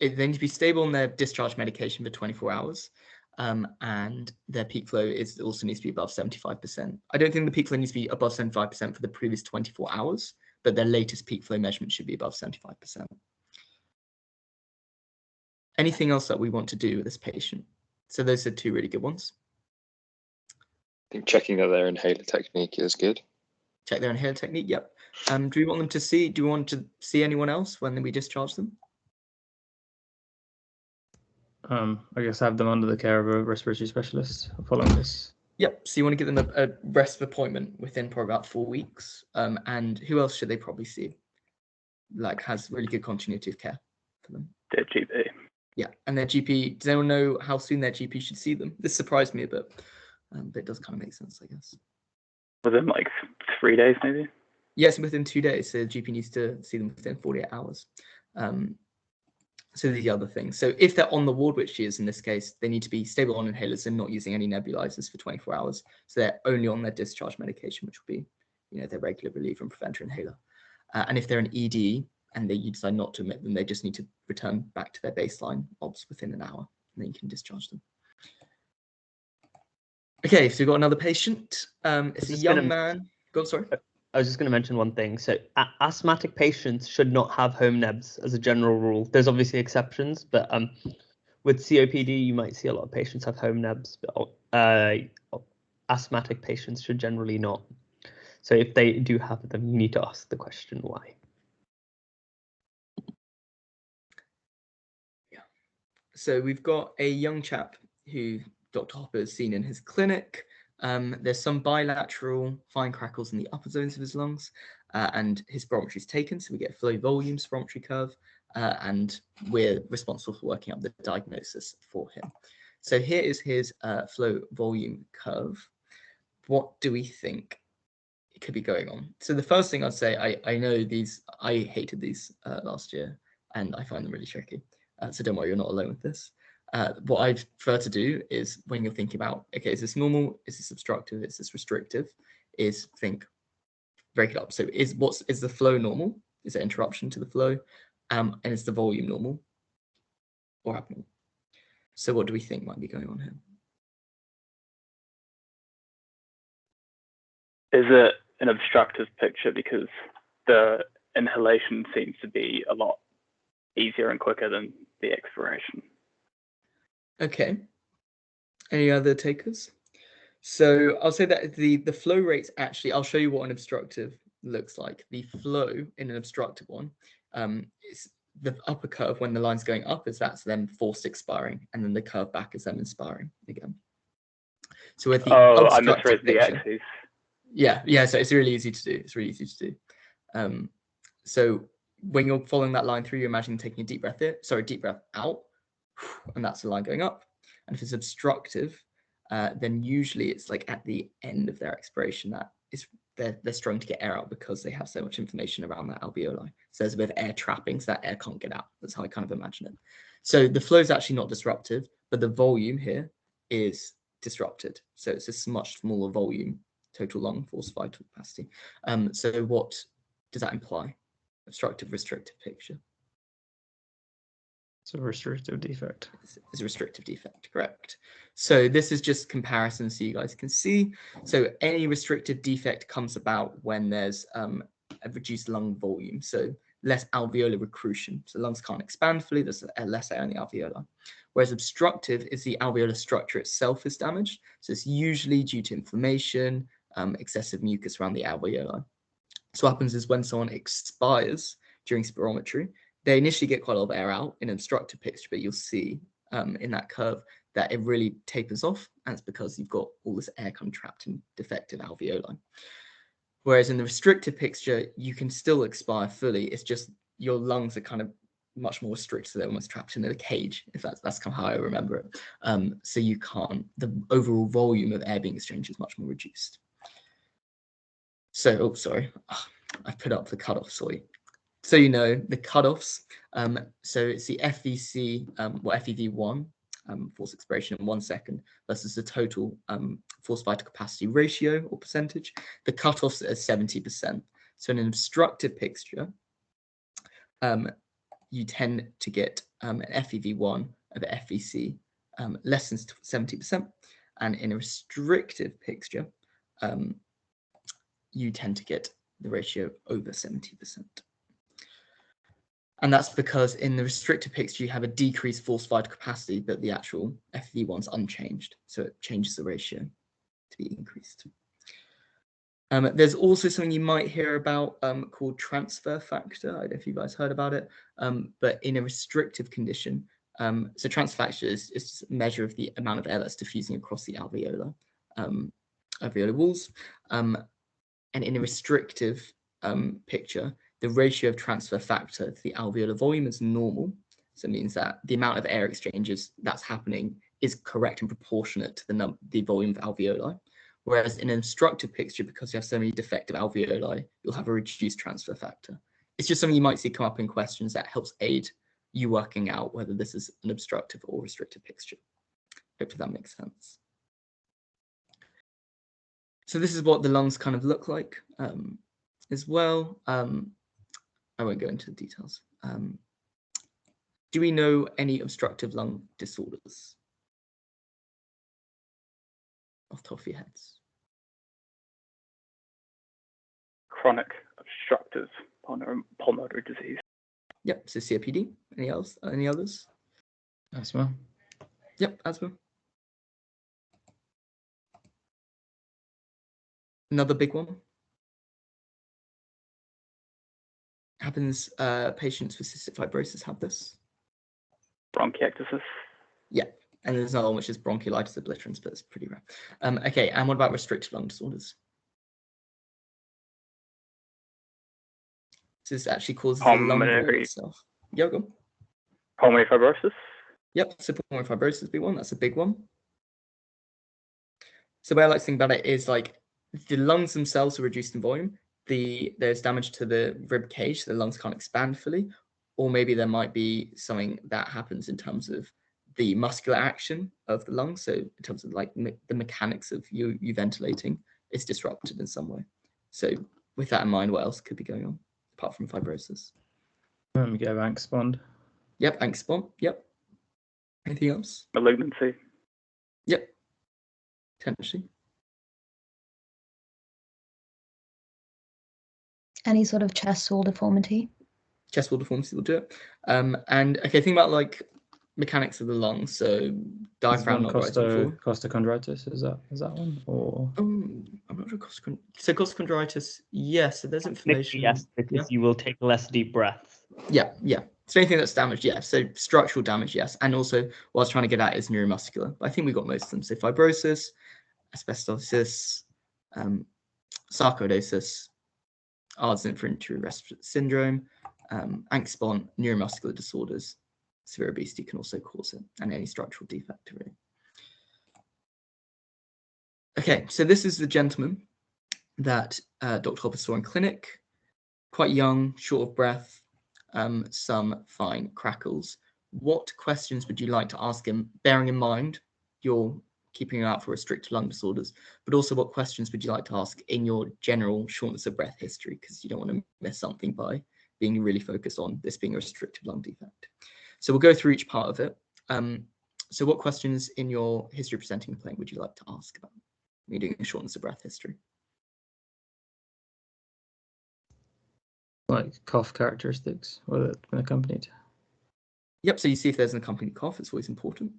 they need to be stable on their discharge medication for 24 hours. And their peak flow also needs to be above 75%. I don't think the peak flow needs to be above 75% for the previous 24 hours, but their latest peak flow measurement should be above 75%. Anything else that we want to do with this patient? So those are 2 really good ones. I think checking that their inhaler technique is good. Check their inhaler technique, yep. Do we want to see anyone else when we discharge them? I guess have them under the care of a respiratory specialist following this. Yep, so you want to give them a rest appointment within probably about 4 weeks. And who else should they probably see? like has really good continuity of care for them. Their GP. Yeah, and their GP. Does anyone know how soon their GP should see them? This surprised me a bit, but it does kind of make sense, I guess. Within like 3 days, maybe. Yes, within 2 days. So the GP needs to see them within 48 hours. So the other thing. So if they're on the ward, which she is in this case, they need to be stable on inhalers and not using any nebulizers for 24 hours. So they're only on their discharge medication, which will be, their regular reliever and preventer inhaler. And if they're an ED and you decide not to admit them, they just need to return back to their baseline obs within an hour, and then you can discharge them. Okay, so we've got another patient. It's a young man. Go on, sorry. I was just going to mention one thing. So asthmatic patients should not have home nebs as a general rule. There's obviously exceptions, but with COPD, you might see a lot of patients have home nebs, but asthmatic patients should generally not. So if they do have them, you need to ask the question why. Yeah. So we've got a young chap who Dr. Hopper has seen in his clinic. There's some bilateral fine crackles in the upper zones of his lungs, and his spirometry is taken, so we get a flow volume spirometry curve, and we're responsible for working up the diagnosis for him. So here is his flow volume curve. What do we think could be going on? So the first thing I'd say, I know these, I hated these last year, and I find them really tricky. So don't worry, you're not alone with this. What I'd prefer to do is when you're thinking about, okay, is this normal? Is this obstructive? Is this restrictive? Is break it up. So is the flow normal? Is there interruption to the flow? And is the volume normal or abnormal? So what do we think might be going on here? Is it an obstructive picture because the inhalation seems to be a lot easier and quicker than the expiration? Okay. Any other takers? So I'll say that the flow rates actually, I'll show you what an obstructive looks like. The flow in an obstructive one is the upper curve when the line's going up is that's them forced expiring, and then the curve back is them inspiring again. So with the I misread the axes. Yeah, so it's really easy to do. It's really easy to do. So when you're following that line through, you imagine taking a deep breath deep breath out, and that's the line going up. And if it's obstructive, then usually it's like at the end of their expiration that is they're struggling to get air out because they have so much inflammation around that alveoli. So there's a bit of air trapping, so that air can't get out. That's how I kind of imagine it. So the flow is actually not disruptive, but the volume here is disrupted. So it's a much smaller volume, total lung forced vital capacity. So what does that imply? Obstructive, restrictive picture. It's a restrictive defect. It's a restrictive defect, correct. So this is just comparison so you guys can see. So any restrictive defect comes about when there's a reduced lung volume, so less alveolar recrusion. So lungs can't expand fully, there's less air in the alveoli. Whereas obstructive is the alveolar structure itself is damaged. So it's usually due to inflammation, excessive mucus around the alveoli. So what happens is when someone expires during spirometry, they initially get quite a lot of air out in an obstructive picture, but you'll see in that curve that it really tapers off, and it's because you've got all this air kind of trapped in defective alveoli. Whereas in the restrictive picture, you can still expire fully. It's just your lungs are kind of much more restricted, so they're almost trapped in a cage, if that's kind of how I remember it. So you can't, the overall volume of air being exchanged is much more reduced. So, I put up the cutoff, sorry. So you know the cutoffs. So it's the FVC, FEV1, forced expiration in 1 second versus the total forced vital capacity ratio or percentage. The cutoffs are 70%. So in an obstructive picture, you tend to get an FEV1 of FVC less than 70%, and in a restrictive picture, you tend to get the ratio over 70%. And that's because in the restricted picture, you have a decreased forced vital capacity, but the actual FEV1 is unchanged. So it changes the ratio to be increased. There's also something you might hear about called transfer factor. I don't know if you guys heard about it, but in a restrictive condition, so transfer factor is just a measure of the amount of air that's diffusing across the alveolar walls. And in a restrictive picture, the ratio of transfer factor to the alveolar volume is normal. So it means that the amount of air exchanges that's happening is correct and proportionate to the volume of alveoli. Whereas in an obstructive picture, because you have so many defective alveoli, you'll have a reduced transfer factor. It's just something you might see come up in questions that helps aid you working out whether this is an obstructive or restrictive picture. Hopefully that makes sense. So this is what the lungs kind of look like as well. I won't go into the details. Do we know any obstructive lung disorders off the top of your heads? Chronic obstructive pulmonary disease. Yep, so COPD. Any others? Asthma. Yep, asthma. Another big one. Happens, patients with cystic fibrosis have this. Bronchiectasis. Yeah, and there's another one which is bronchiolitis obliterans, but it's pretty rare. Okay, and what about restrictive lung disorders? So this actually causes the lung wall itself. Yeah, go on. Pulmonary fibrosis. Yep, so pulmonary fibrosis would be one. That's a big one. So the way I like to think about it is like the lungs themselves are reduced in volume. There's damage to the rib cage, so the lungs can't expand fully, or maybe there might be something that happens in terms of the muscular action of the lungs. So in terms of like the mechanics of you ventilating, it's disrupted in some way. So with that in mind, what else could be going on apart from fibrosis? We get angstbond. Yep, angstbond. Yep. Anything else? Malignancy. Yep. Potentially. Any sort of chest wall deformity? Chest wall deformity will do it. And okay, think about like mechanics of the lungs. So diaphragm not rising forward. Costochondritis, is that one? Or I'm not sure. So costochondritis, yes. So there's inflammation. Yes, because you will take less deep breaths. Yeah. So anything that's damaged, yeah. So structural damage, yes. And also what I was trying to get at is neuromuscular. But I think we got most of them. So fibrosis, asbestosis, sarcoidosis, Ard's inflammatory respiratory syndrome, angstbond, neuromuscular disorders. Severe obesity can also cause it, and any structural defect, really. Okay, so this is the gentleman that Dr. Hopper saw in clinic. Quite young, short of breath, some fine crackles. What questions would you like to ask him, bearing in mind you're keeping an eye out for restricted lung disorders, but also what questions would you like to ask in your general shortness of breath history, because you don't want to miss something by being really focused on this being a restricted lung defect. So we'll go through each part of it. So what questions in your history presenting plane would you like to ask about when you're doing a shortness of breath history? like cough characteristics, whether it's been accompanied. Yep, so you see if there's an accompanied cough, it's always important.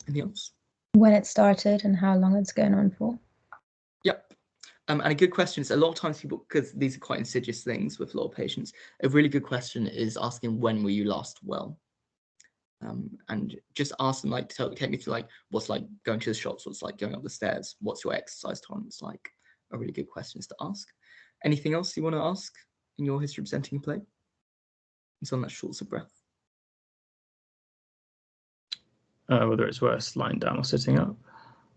Anything else? When it started and how long it's going on for. Yep. And a good question is a lot of times people, because these are quite insidious things with a lot of patients, a really good question is asking when were you last well? And just ask them, like, take me through like what's like going to the shops, what's like going up the stairs, what's your exercise tolerance like? A really good questions to ask. Anything else you want to ask in your history presenting play? It's on that shortness of breath. Whether it's worse lying down or sitting up.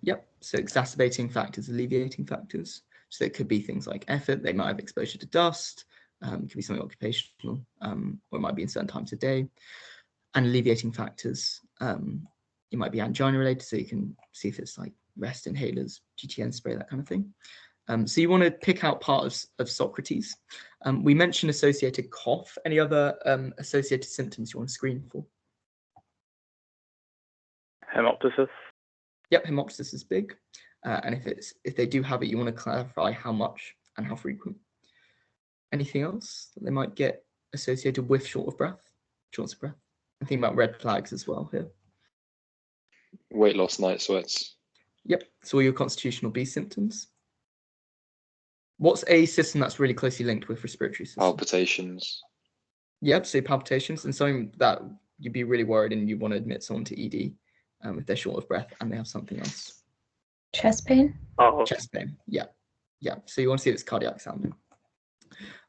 Yep. So exacerbating factors, alleviating factors. So it could be things like effort. They might have exposure to dust. It could be something occupational, or it might be in certain times of day. And alleviating factors, it might be angina related. So you can see if it's like rest inhalers, GTN spray, that kind of thing. So you want to pick out part of Socrates. We mentioned associated cough. Any other associated symptoms you want to screen for? Hemoptysis. Yep, hemoptysis is big. And if they do have it, you want to clarify how much and how frequent. Anything else that they might get associated with shortness of breath? And think about red flags as well here. Weight loss, night sweats. Yep, so all your constitutional B symptoms. What's a system that's really closely linked with respiratory system? Palpitations. Yep, so palpitations, and something that you'd be really worried and you want to admit someone to ED if they're short of breath and they have something else. Chest pain? Oh. Chest pain, yeah. So you want to see if it's cardiac sounding.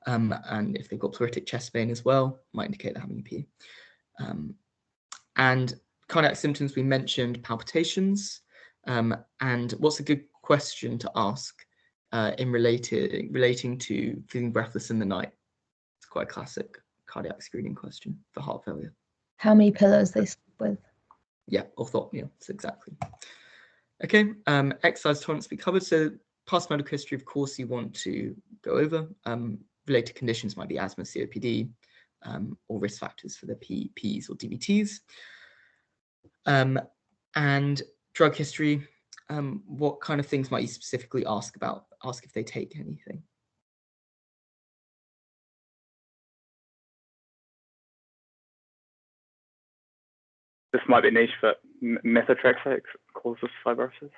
And if they've got pleuritic chest pain as well, might indicate they're having EP. And cardiac symptoms, we mentioned palpitations. And what's a good question to ask in relating to feeling breathless in the night? It's quite a classic cardiac screening question for heart failure. How many pillows they sleep with? Yeah, orthopnea, so exactly. Okay, exercise tolerance we covered. So past medical history, of course, you want to go over. Related conditions might be asthma, COPD, or risk factors for the Ps or DVTs. And drug history, what kind of things might you specifically ask if they take anything? This might be niche, but methotrexate causes fibrosis.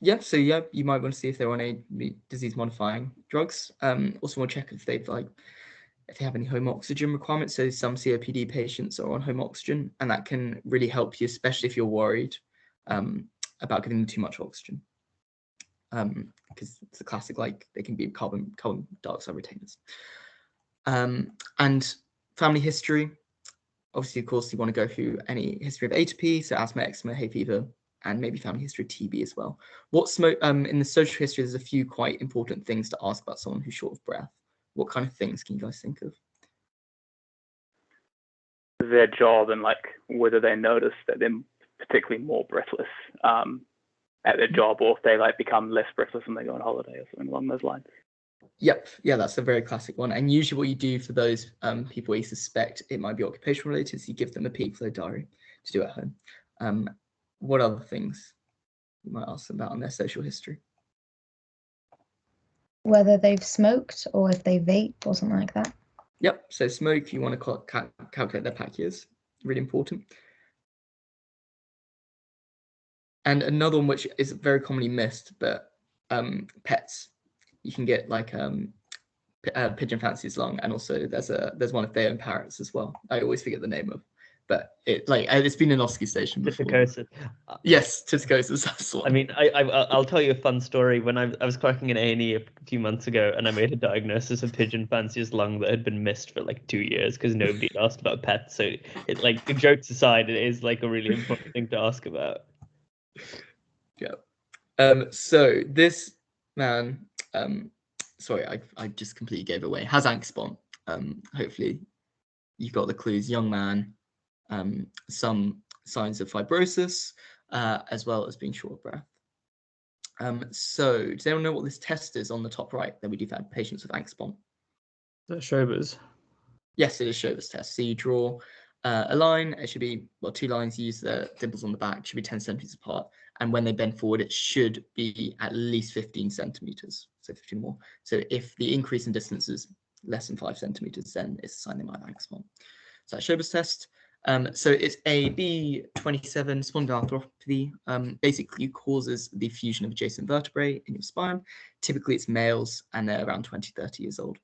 Yeah, so yeah, you might want to see if they're on a disease-modifying drugs. Also want to check if they have any home oxygen requirements. So some COPD patients are on home oxygen, and that can really help you, especially if you're worried about giving them too much oxygen. Because it's a classic, like they can be carbon dioxide retainers. And family history. Obviously, of course, you want to go through any history of atopy, so asthma, eczema, hay fever, and maybe family history of TB as well. In the social history, there's a few quite important things to ask about someone who's short of breath. What kind of things can you guys think of? Their job and like whether they notice that they're particularly more breathless at their job, or if they like become less breathless when they go on holiday or something along those lines. Yep, yeah, that's a very classic one. And usually what you do for those people where you suspect it might be occupation related is you give them a peak flow diary to do at home. What other things you might ask them about on their social history? Whether they've smoked or if they vape or something like that. Yep, so smoke, you want to calculate their pack years, really important. And another one which is very commonly missed, but pets. You can get like pigeon fancy's lung, and also there's one of their own parrots as well. I always forget the name of, but it's been an OSCE station before. Titicosis. Yes, titicosis. That's one. I mean, I'll tell you a fun story. When I was working in A&E a few months ago, and I made a diagnosis of pigeon fanciers lung that had been missed for like 2 years because nobody had asked about pets. So it, like, jokes aside, it is like a really important thing to ask about. Yeah. So this man, sorry, I just completely gave it away. Has Ankspont. Hopefully you've got the clues. Young man, some signs of fibrosis, as well as being short of breath. So does anyone know what this test is on the top right that we do for patients with Ankspont? The Schober's. Yes, it is Schober's test. So you draw a line. It should be, well, 2 lines. You use the dimples on the back. It should be 10 centimeters apart. And when they bend forward, it should be at least 15 centimeters. So 15 more. So if the increase in distance is less than 5 centimeters, then it's a sign they might have Ankspont. So that's Schober's test. So it's a B27 spondyloarthropathy. Basically causes the fusion of adjacent vertebrae in your spine. Typically it's males and they're around 20, 30 years old.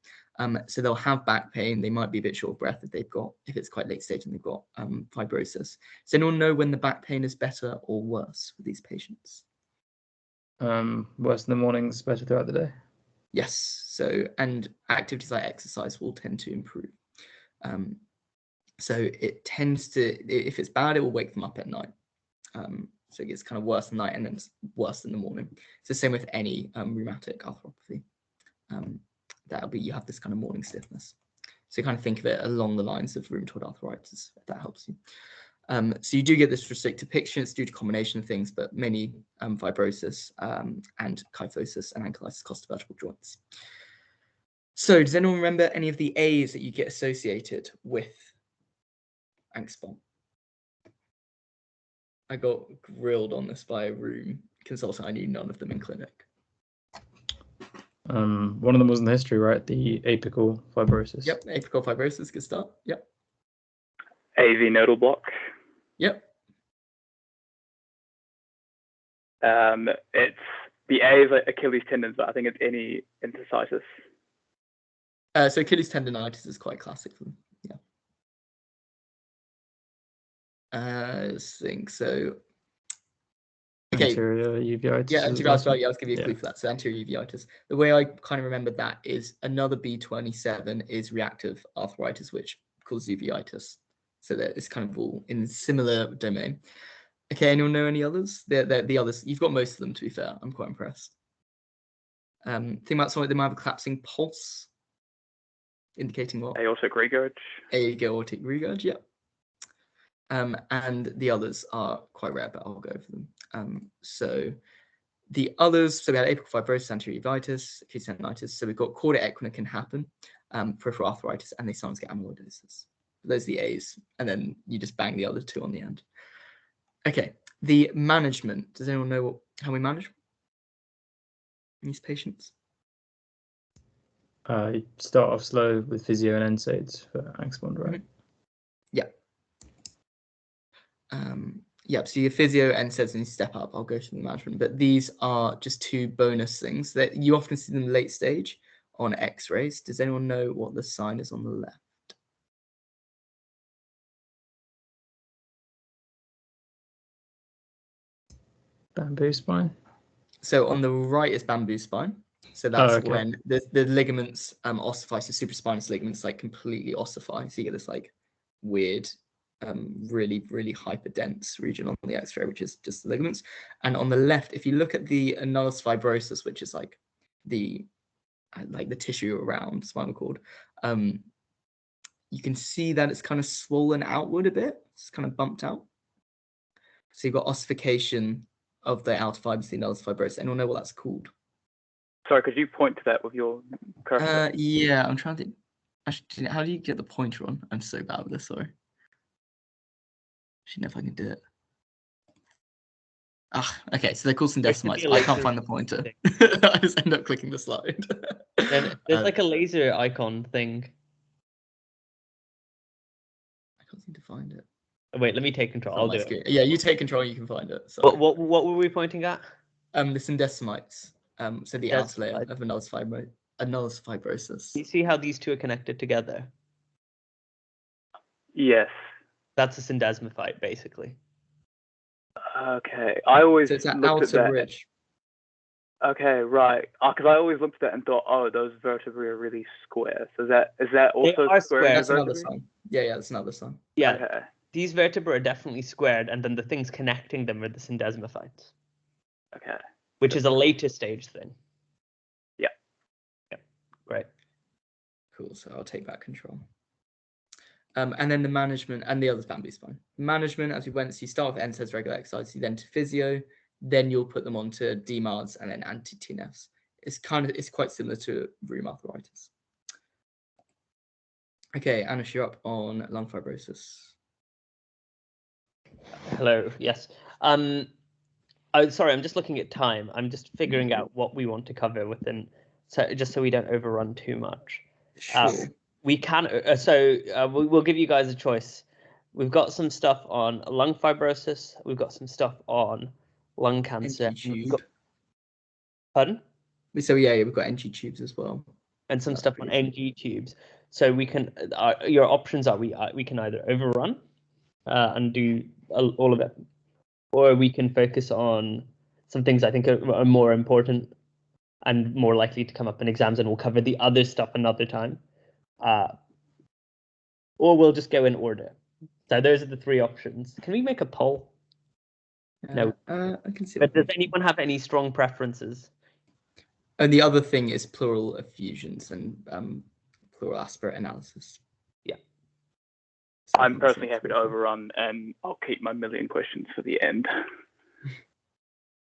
So they'll have back pain. They might be a bit short of breath if it's quite late stage and they've got fibrosis. Does anyone know when the back pain is better or worse with these patients? Worse in the mornings, better throughout the day. Yes. So, and activities like exercise will tend to improve. So it tends to, if it's bad, it will wake them up at night. So it gets kind of worse at night and then it's worse in the morning. It's the same with any rheumatic arthropathy. You have this kind of morning stiffness. So kind of think of it along the lines of rheumatoid arthritis, if that helps you. So you do get this restricted picture. It's due to a combination of things, but mainly fibrosis and kyphosis and ankylosis costovertebral joints. So does anyone remember any of the A's that you get associated with Ankspont? I got grilled on this by a rheum consultant. I knew none of them in clinic. One of them was in the history, right? The apical fibrosis. Yep, apical fibrosis, good start. Yep. AV nodal block. Yep. It's the A is like Achilles tendons, but I think it's any enthesitis. So Achilles tendonitis is quite classic for them. Yeah. I think so. Okay. anterior uveitis. Yeah, is to be honest, last I'll give you a clue Yeah. for that. So anterior uveitis. The way I kind of remember that is another B27 is reactive arthritis, which causes uveitis. So that it's kind of all in similar domain. Okay, anyone know any others? The others. You've got most of them, to be fair. I'm quite impressed. Think about something they might have a collapsing pulse, indicating what? Aortic regurg. Aortic regurg, yeah. And the others are quite rare, but I'll go over them. So the others, so we had apical fibrosis, anterior uveitis, acute tendinitis. So we've got caudate equina can happen, peripheral arthritis, and they sometimes get amyloidosis. Those are the A's, and then you just bang the other two on the end. Okay, the management. Does anyone know how we manage these patients? You start off slow with physio and NSAIDs for Axbond, right? Yeah. Yep, so your physio and NSAIDs and you step up. I'll go through the management, but these are just two bonus things that you often see them late stage on X-rays. Does anyone know what the sign is on the left? Bamboo spine. So on the right is bamboo spine. So that's okay. when the ligaments ossify, so supraspinous ligaments like completely ossify. So you get this like weird, really, really hyperdense region on the X-ray, which is just the ligaments. And on the left, if you look at the annulus fibrosus, which is like the tissue around spinal cord, you can see that it's kind of swollen outward a bit. It's kind of bumped out. So you've got ossification of the outer fibers, the annulus fibrosus. Anyone know what that's called? Sorry, could you point to that with your cursor? Yeah, I'm trying to think. Actually, how do you get the pointer on? I'm so bad with this, sorry. Actually, know if I can do it. Ah, okay, so they're called syndesmites. I can't find the pointer. I just end up clicking the slide. There's like a laser icon thing. I can't seem to find it. Wait, let me take control. I'll do it. Yeah, you take control, you can find it. Sorry. What were we pointing at? The syndesmites. So the outer layer Desmites. of annulus fibrosis. You see how these two are connected together? Yes. That's a syndesmophyte, basically. Okay. I always So it's an looked at outer that. ridge. Okay, right. Because I always looked at that and thought, oh, those vertebrae are really square. So is that also are square? square. That's another vertebrae? sign. Yeah, that's another sign. Yeah, Okay. these vertebrae are definitely squared, and then the things connecting them are the syndesmophytes, Okay. which is a later stage thing. Yeah. Yeah. Right. Cool. So I'll take back control. And then the management and the others bamboo spine. Management, as we went, so you start with NSAIDs, regular exercise, you then to physio, then you'll put them onto DMARDs and then anti-TNFs. It's quite similar to rheumatoid arthritis. Okay, Anush, you're up on lung fibrosis. Hello. Yes. Sorry, I'm just looking at time. I'm just figuring out what we want to cover within, so just so we don't overrun too much. Sure. We can. We'll give you guys a choice. We've got some stuff on lung fibrosis. We've got some stuff on lung cancer. NG tube. Pardon? So yeah, we've got NG tubes as well. And some stuff on NG tubes. So we can. Your options are we can either overrun and do all of it, or we can focus on some things I think are more important and more likely to come up in exams, and we'll cover the other stuff another time. Or we'll just go in order. So those are the three options. Can we make a poll? No. I can see. But does anyone have any strong preferences? And the other thing is pleural effusions and pleural aspirate analysis. Yeah. So I'm personally happy to overrun, and I'll keep my million questions for the end.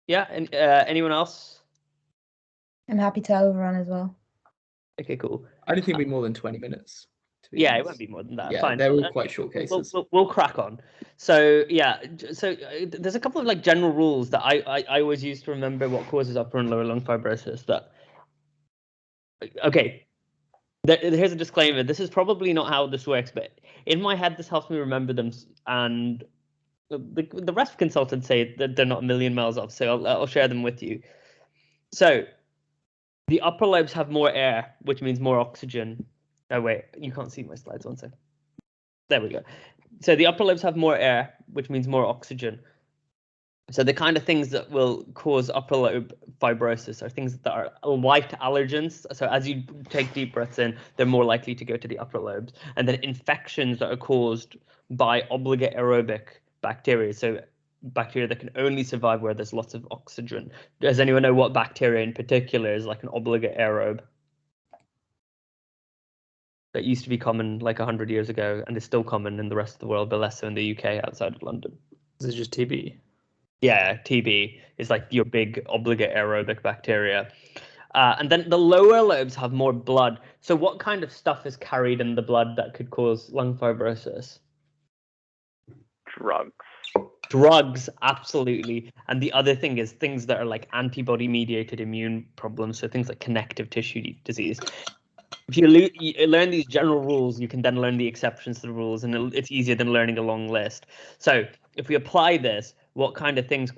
Yeah, and anyone else? I'm happy to overrun as well. Okay, cool. I don't think it'll be more than 20 minutes. Yeah, it won't be more than that. Yeah, Fine. they're all quite short cases. We'll crack on. So yeah, so there's a couple of like general rules that I always use to remember what causes upper and lower lung fibrosis. Okay, here's a disclaimer. This is probably not how this works, but in my head, this helps me remember them. And the rest of consultants say that they're not a million miles off, so I'll share them with you. So the upper lobes have more air, which means more oxygen. Oh wait, you can't see my slides. One second. There we go. So the upper lobes have more air, which means more oxygen. So the kind of things that will cause upper lobe fibrosis are things that are light allergens. So as you take deep breaths in, they're more likely to go to the upper lobes. And then infections that are caused by obligate aerobic bacteria. So bacteria that can only survive where there's lots of oxygen. Does anyone know what bacteria in particular is like an obligate aerobe? That used to be common like 100 years ago and is still common in the rest of the world, but less so in the UK outside of London. Is it just TB? Yeah, TB is like your big obligate aerobic bacteria. And then the lower lobes have more blood. So what kind of stuff is carried in the blood that could cause lung fibrosis? Drugs. Drugs, absolutely. And the other thing is things that are like antibody-mediated immune problems, so things like connective tissue disease. If you learn these general rules, you can then learn the exceptions to the rules, and it's easier than learning a long list. So if we apply this, what kind of things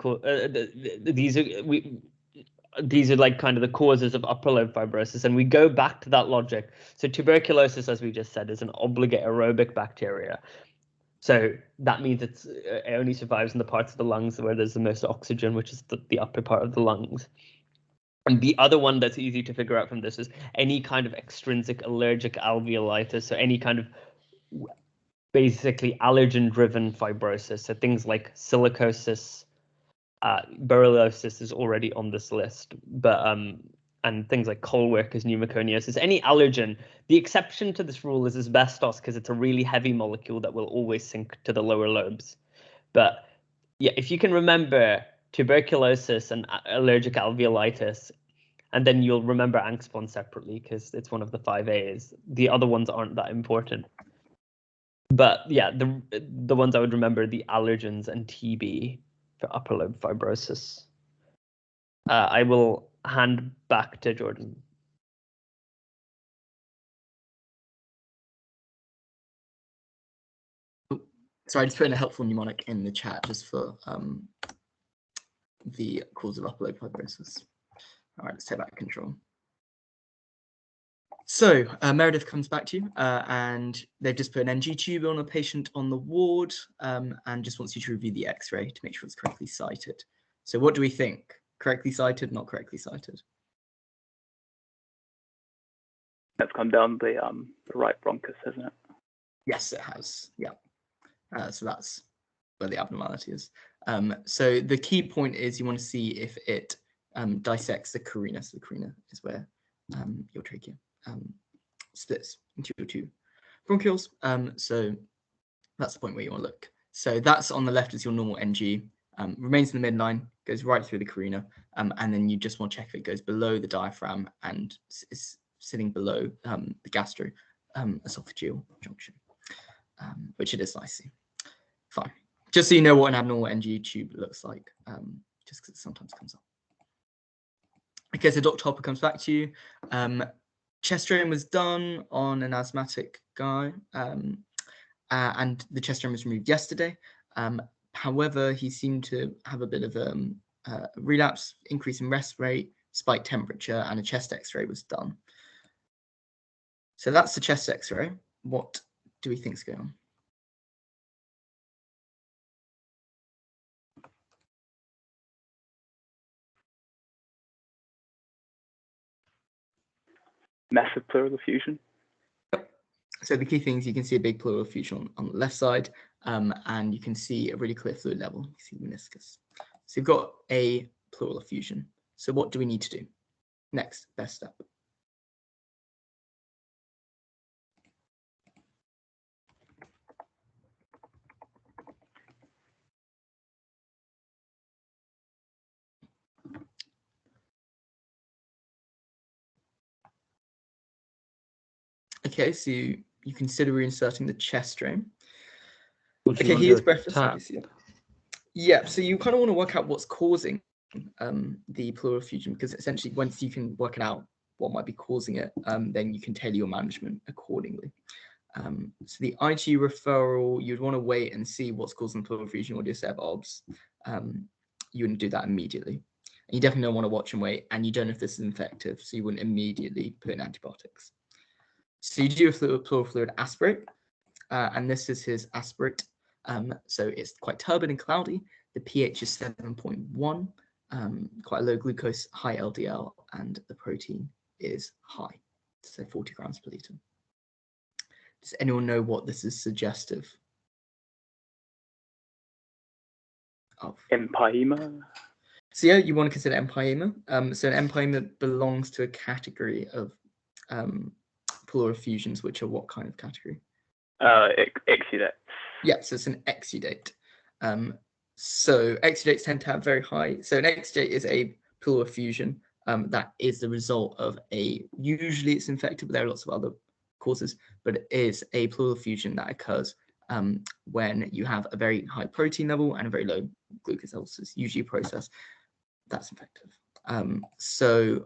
these are like kind of the causes of upper lobe fibrosis, and we go back to that logic. So tuberculosis, as we just said, is an obligate aerobic bacteria. So that means it only survives in the parts of the lungs where there's the most oxygen, which is the upper part of the lungs. And the other one that's easy to figure out from this is any kind of extrinsic allergic alveolitis, so any kind of basically allergen-driven fibrosis. So things like silicosis, berylliosis is already on this list, but and things like coal workers pneumoconiosis, any allergen. The exception to this rule is asbestos because it's a really heavy molecule that will always sink to the lower lobes. But yeah, if you can remember tuberculosis and allergic alveolitis, and then you'll remember angstpon separately because it's one of the 5 A's. The other ones aren't that important. But yeah, the ones I would remember are the allergens and TB for upper lobe fibrosis. I will hand back to Jordan. So I just put in a helpful mnemonic in the chat just for the cause of upper lobe fibrosis. All right, let's take back control. So Meredith comes back to you and they've just put an NG tube on a patient on the ward and just wants you to review the X-ray to make sure it's correctly cited. So what do we think? Correctly cited, not correctly cited? That's come down the right bronchus, hasn't it? Yes, it has. Yeah. So that's where the abnormality is. So the key point is you want to see if it dissects the carina. So the carina is where your trachea splits into your two bronchioles. So that's the point where you want to look. So that's on the left is your normal NG, remains in the midline, goes right through the carina, and then you just want to check if it goes below the diaphragm and is sitting below the gastro-esophageal junction, which it is nicely. Fine. Just so you know what an abnormal NG tube looks like, just because it sometimes comes up. Okay, so Dr. Hopper comes back to you. Chest drain was done on an asthmatic guy, and the chest drain was removed yesterday. However, he seemed to have a bit of a relapse, increase in rest rate, spiked temperature, and a chest X-ray was done. So that's the chest X-ray. What do we think is going on? Massive pleural effusion. So the key things, you can see a big pleural effusion on the left side, and you can see a really clear fluid level. You see the meniscus. So you've got a pleural effusion. So what do we need to do? Next, best step. Okay, so you consider reinserting the chest drain. Okay, he is breathless, obviously. Yeah, so you kind of want to work out what's causing the pleural effusion, because essentially once you can work it out what might be causing it, then you can tailor your management accordingly. So the IG referral, you'd want to wait and see what's causing the pleural effusion or do a set of obs. You wouldn't do that immediately. And you definitely don't want to watch and wait, and you don't know if this is infective, so you wouldn't immediately put in antibiotics. So you do a pleural fluid aspirate, and this is his aspirate. So it's quite turbid and cloudy. The pH is 7.1, quite a low glucose, high LDL, and the protein is high, so 40 grams per liter. Does anyone know what this is suggestive of? Empyema. So yeah, you want to consider empyema. So an empyema belongs to a category of pleural effusions, which are what kind of category? Exudate. Yeah, so it's an exudate. So exudates tend to have very high. So an exudate is a pleural effusion that is the result of usually it's infected, but there are lots of other causes, but it is a pleural effusion that occurs when you have a very high protein level and a very low glucose level. So it's usually a process that's infective. So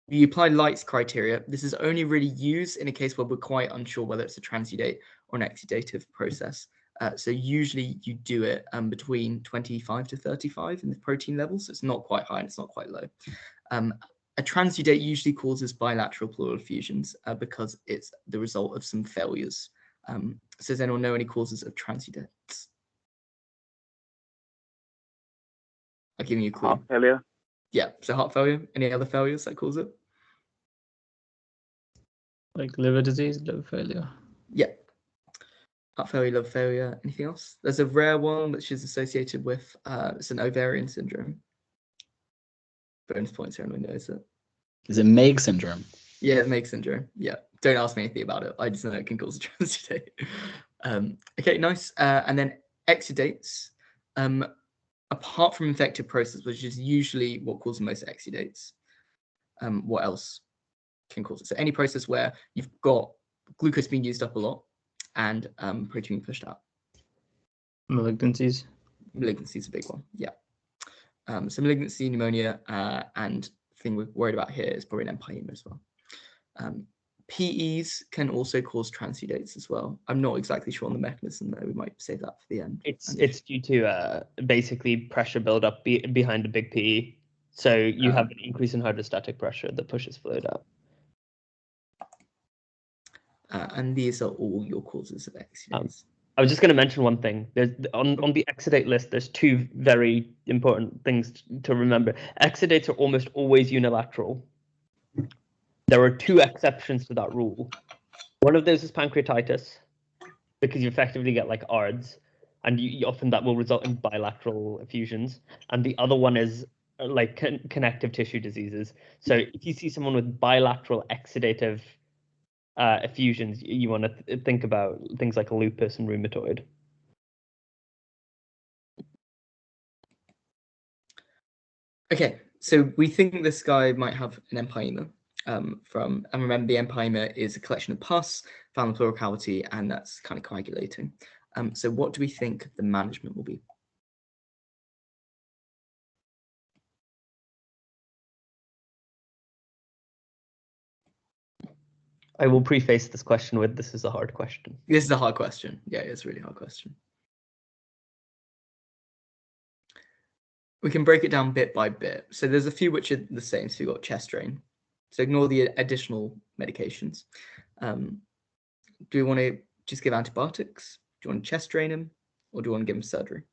you apply Light's criteria. This is only really used in a case where we're quite unsure whether it's a transudate or an exudative process. So usually you do it between 25 to 35 in the protein levels. So it's not quite high and it's not quite low. A transudate usually causes bilateral pleural effusions because it's the result of some failures. So does anyone know any causes of transudates? I'll give you a clue. Heart failure. Yeah, so heart failure. Any other failures that cause it? Like liver disease, liver failure. Yeah. Heart failure, liver failure. Anything else? There's a rare one which is associated with it's an ovarian syndrome. Bonus points, everyone knows it. Is it Meg syndrome? Yeah, Meg syndrome. Yeah. Don't ask me anything about it. I just know it can cause a transudate. Okay, nice. And then exudates. Apart from infective process, which is usually what causes most exudates, what else can cause it? So any process where you've got glucose being used up a lot and protein pushed out. Malignancies. Malignancy is a big one. Yeah. So malignancy, pneumonia, and the thing we're worried about here is probably an empyema as well. PEs can also cause transudates as well. I'm not exactly sure on the mechanism though. We might save that for the end. It's due to basically pressure buildup behind a big PE. So you have an increase in hydrostatic pressure that pushes fluid out. And these are all your causes of exudates. I was just going to mention one thing. There's on the exudate list, there's two very important things to remember. Exudates are almost always unilateral. There are two exceptions to that rule. One of those is pancreatitis, because you effectively get like ARDS, and you often that will result in bilateral effusions. And the other one is like connective tissue diseases. So if you see someone with bilateral exudative effusions, you want to think about things like lupus and rheumatoid. Okay, so we think this guy might have an empyema. And remember the empyema is a collection of pus found in the pleural cavity, and that's kind of coagulating. So what do we think the management will be? I will preface this question with this is a hard question. This is a hard question. Yeah, it's a really hard question. We can break it down bit by bit. So there's a few which are the same. So you've got chest drain. So ignore the additional medications. Do we want to just give antibiotics? Do you want to chest drain him? Or do you want to give him surgery?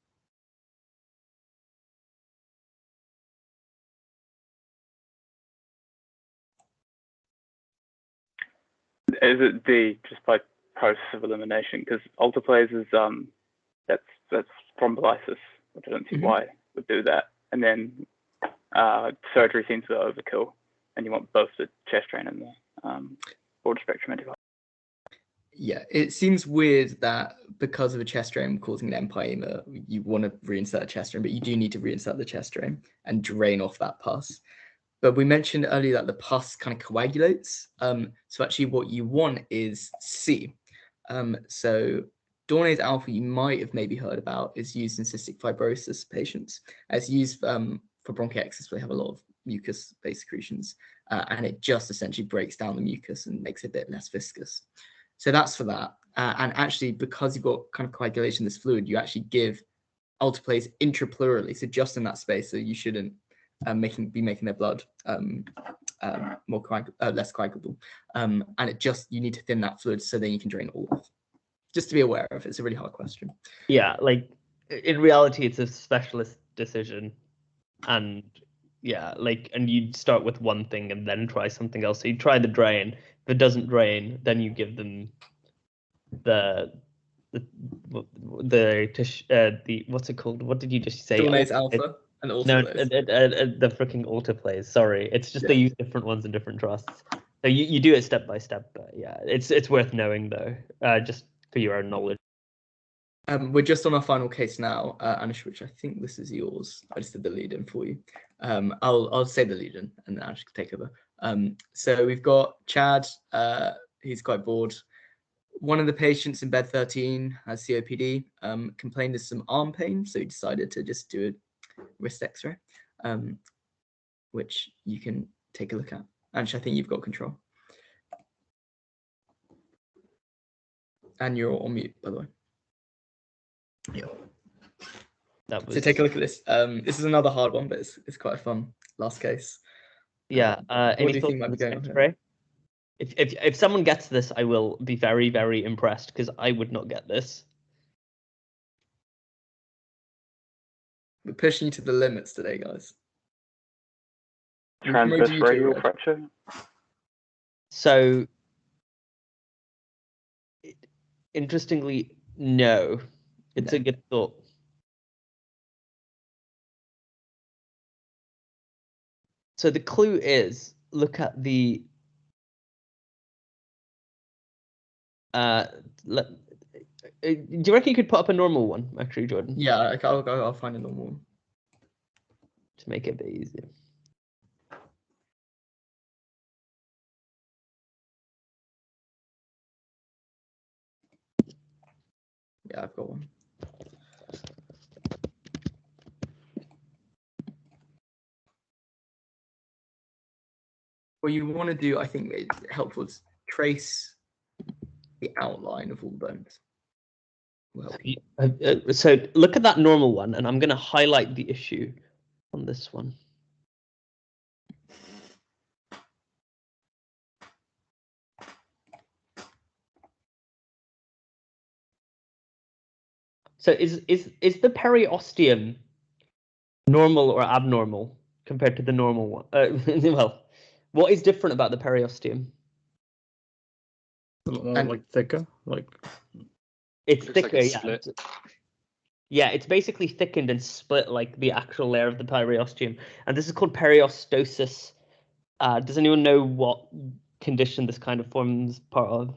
Is it D, just by process of elimination? Because alteplase is that's thrombolysis, which I don't see why it would do that. And then surgery seems to overkill, and you want both the chest drain and the broad spectrum antibiotic. Yeah, it seems weird that because of a chest drain causing an empyema, you want to reinsert a chest drain, but you do need to reinsert the chest drain and drain off that pus. But we mentioned earlier that the pus kind of coagulates. So actually what you want is C. So Dornase alpha, you might have maybe heard about, is used in cystic fibrosis patients. It's used for bronchiectasis, where they have a lot of mucus-based secretions, and it just essentially breaks down the mucus and makes it a bit less viscous. So that's for that. And actually, because you've got kind of coagulation in this fluid, you actually give alteplase intrapleurally, so just in that space, so you shouldn't be making their blood less coagulable, and you need to thin that fluid so then you can drain it all off. just to be aware of. It's a really hard question. Yeah, like in reality, it's a specialist decision, and yeah, like, and you start with one thing and then try something else. So you try the drain. If it doesn't drain, then you give them the what's it called? What did you just say? Dornase alpha and No, autolase. the freaking autoplays. Sorry, it's just they use different ones in different trusts. So you do it step by step, but yeah, it's worth knowing though, just for your own knowledge. We're just on our final case now, Anush, which I think this is yours. I just did the lead-in for you. I'll say the lead-in and then Anush can take over. So we've got Chad. He's quite bored. One of the patients in bed 13 has COPD, complained of some arm pain, so he decided to just do a wrist X-ray, which you can take a look at. Anush, I think you've got control. And you're on mute, by the way. Yeah. So take a look at this. This is another hard one, but it's quite a fun last case. Yeah. What do Any you thoughts think might on be this going on here? X-ray? If someone gets this, I will be very, very impressed because I would not get this. We're pushing you to the limits today, guys. Transverse Maybe you radial do, Red. fracture. So, interestingly, no. It's a good thought. So the clue is, look at the do you reckon you could put up a normal one, actually, Jordan? Yeah, I'll find a normal one. To make it a bit easier. Yeah, I've got one. What you want to do, I think, is helpful is trace the outline of all the bones. Well, So look at that normal one, and I'm going to highlight the issue on this one. So is the periosteum normal or abnormal compared to the normal one? Well, what is different about the periosteum? A lot more And- like thicker, like It's Looks like thicker, it's yeah. split. Yeah, it's basically thickened and split like the actual layer of the periosteum, and this is called periostosis. Does anyone know what condition this kind of forms part of?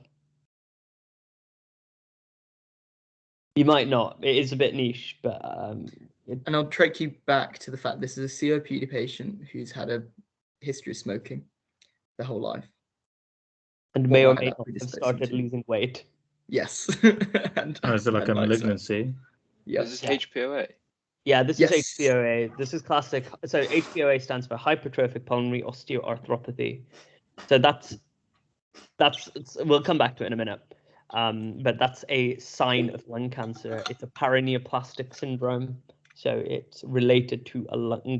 You might not. It is a bit niche, but and I'll track you back to the fact this is a COPD patient who's had a history of smoking their whole life. and What may or might may that not predispose have started them to? losing weight. Yes. And, is it like a and malignancy? Yeah. Is this Yeah. HPOA? Yeah, this Yes. is HPOA. This is classic. So HPOA stands for hypertrophic pulmonary osteoarthropathy. So that's we'll come back to it in a minute. But that's a sign of lung cancer. It's a paraneoplastic syndrome. So it's related to a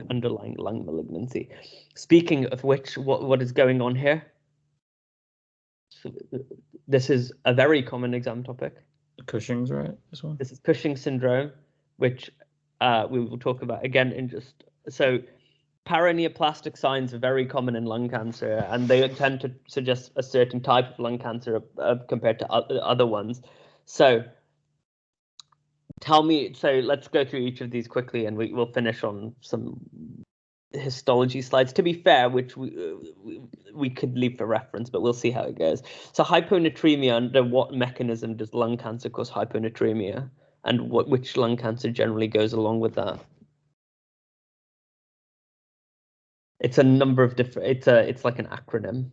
underlying lung malignancy. Speaking of which, what is going on here? So this is a very common exam topic. Cushing's, right? This one. This is Cushing syndrome, which we will talk about again in just so. Paraneoplastic signs are very common in lung cancer, and they tend to suggest a certain type of lung cancer compared to other ones. So tell me, so let's go through each of these quickly, and we'll finish on some histology slides, to be fair, which we could leave for reference, but we'll see how it goes. So hyponatremia, under what mechanism does lung cancer cause hyponatremia, and which lung cancer generally goes along with that? It's a number of different. It's like an acronym.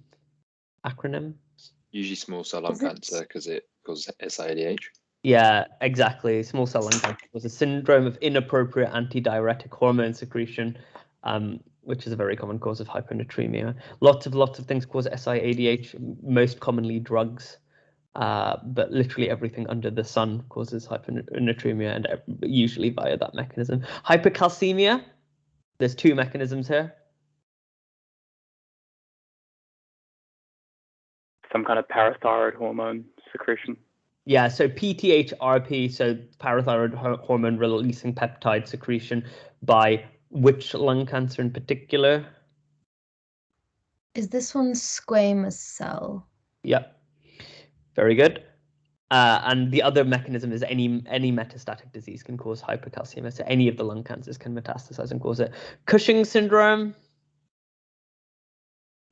Usually small cell lung cancer because it causes SIADH. Yeah, exactly. Small cell lung cancer was a syndrome of inappropriate antidiuretic hormone secretion, which is a very common cause of hyponatremia. Lots of things cause SIADH, most commonly drugs, but literally everything under the sun causes hyponatremia, and usually via that mechanism. Hypercalcemia, there's two mechanisms here. Some kind of parathyroid hormone secretion. Yeah, so PTHRP, so parathyroid hormone releasing peptide secretion by which lung cancer in particular? Is this one squamous cell? Yep, very good. And the other mechanism is any metastatic disease can cause hypercalcemia. So any of the lung cancers can metastasize and cause it. Cushing syndrome.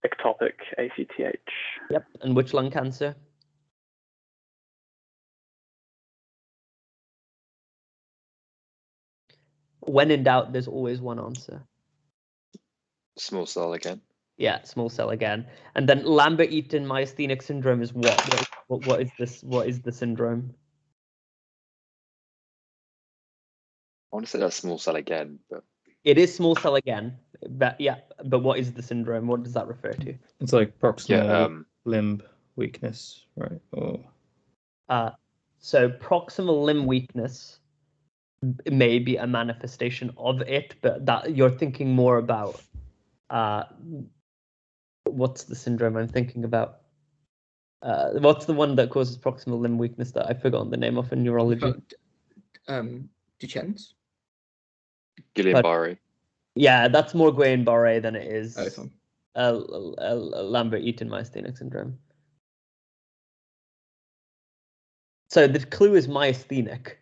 Ectopic ACTH. Yep. And which lung cancer? When in doubt, there's always one answer. Small cell again. Yeah, small cell again. And then Lambert-Eaton myasthenic syndrome is what? What is this? What is the syndrome? I want to say that's small cell again, but It is small cell again. But yeah, but what is the syndrome? What does that refer to? It's like proximal yeah, limb weakness, right? Or So proximal limb weakness may be a manifestation of it, but that you're thinking more about what's the syndrome I'm thinking about? What's the one that causes proximal limb weakness that I've forgotten the name of in neurology? Duchenne's? Guillain-Barré. Yeah, that's more Guillain-Barré than it is Oh, Lambert-Eaton myasthenic syndrome. So the clue is myasthenic.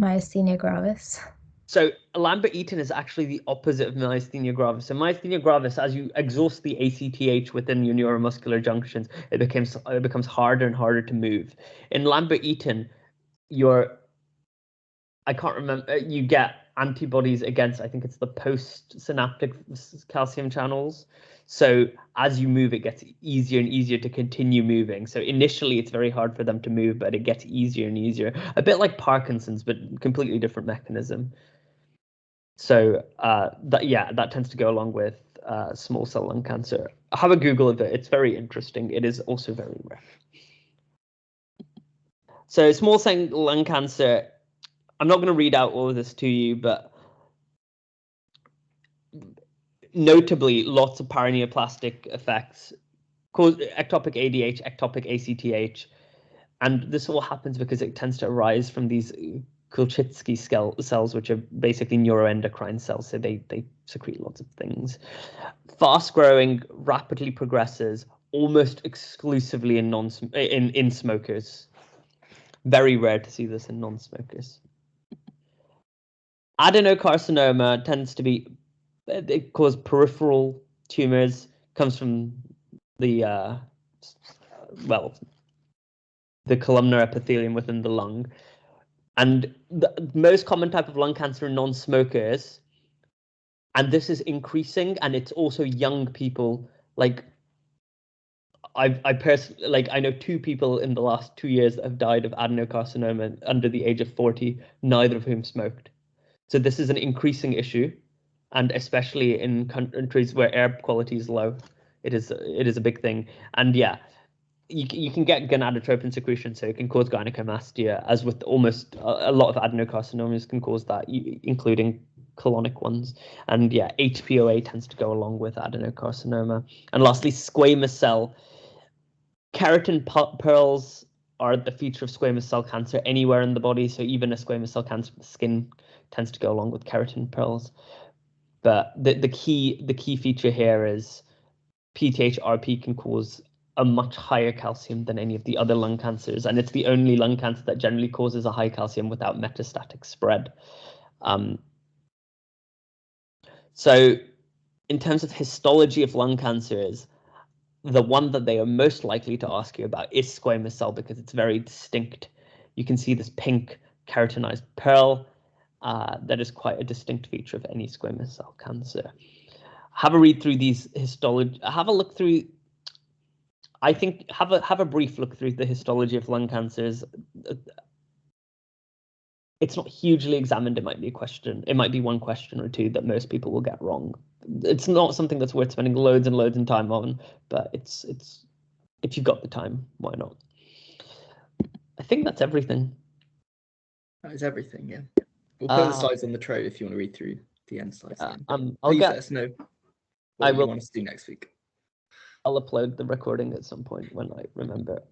Myasthenia gravis. So Lambert-Eaton is actually the opposite of myasthenia gravis. So myasthenia gravis, as you exhaust the ACTH within your neuromuscular junctions, it becomes harder and harder to move. In Lambert-Eaton, I can't remember, you get antibodies against, I think it's the postsynaptic calcium channels. So as you move, it gets easier and easier to continue moving. So initially, it's very hard for them to move, but it gets easier and easier. A bit like Parkinson's, but completely different mechanism. So that tends to go along with small cell lung cancer. Have a Google of it. It's very interesting. It is also very rare. So small cell lung cancer, I'm not going to read out all of this to you, but notably lots of paraneoplastic effects, cause ectopic ADH, ectopic ACTH, and this all happens because it tends to arise from these Kulczycki cells, which are basically neuroendocrine cells, so they secrete lots of things. Fast-growing, rapidly progresses, almost exclusively in smokers. Very rare to see this in non-smokers. Adenocarcinoma tends to be, it causes peripheral tumors, comes from the the columnar epithelium within the lung. And the most common type of lung cancer in non-smokers, and this is increasing, and it's also young people. Like I personally, like I know 2 people in the last 2 years that have died of adenocarcinoma under the age of 40, neither of whom smoked. So this is an increasing issue, and especially in countries where air quality is low, it is a big thing. And yeah, you can get gonadotropin secretion, so it can cause gynecomastia, as with almost a lot of adenocarcinomas can cause that, including colonic ones. And yeah, HPOA tends to go along with adenocarcinoma. And lastly, squamous cell. Keratin pearls are the feature of squamous cell cancer anywhere in the body, so even a squamous cell cancer of the skin tends to go along with keratin pearls. But the key feature here is PTHRP can cause a much higher calcium than any of the other lung cancers, and it's the only lung cancer that generally causes a high calcium without metastatic spread. So in terms of histology of lung cancers, the one that they are most likely to ask you about is squamous cell, because it's very distinct. You can see this pink keratinized pearl. That is quite a distinct feature of any squamous cell cancer. Have a read through these histology. Have a look through. I think have a brief look through the histology of lung cancers. It's not hugely examined. It might be a question. It might be one question or two that most people will get wrong. It's not something that's worth spending loads and loads of time on, but it's if you've got the time, why not? I think that's everything. That is everything, yeah. We'll put the slides on the tray if you want to read through the end slides again. I'll Please get. let us know what you want us to do next week. I'll upload the recording at some point when I remember.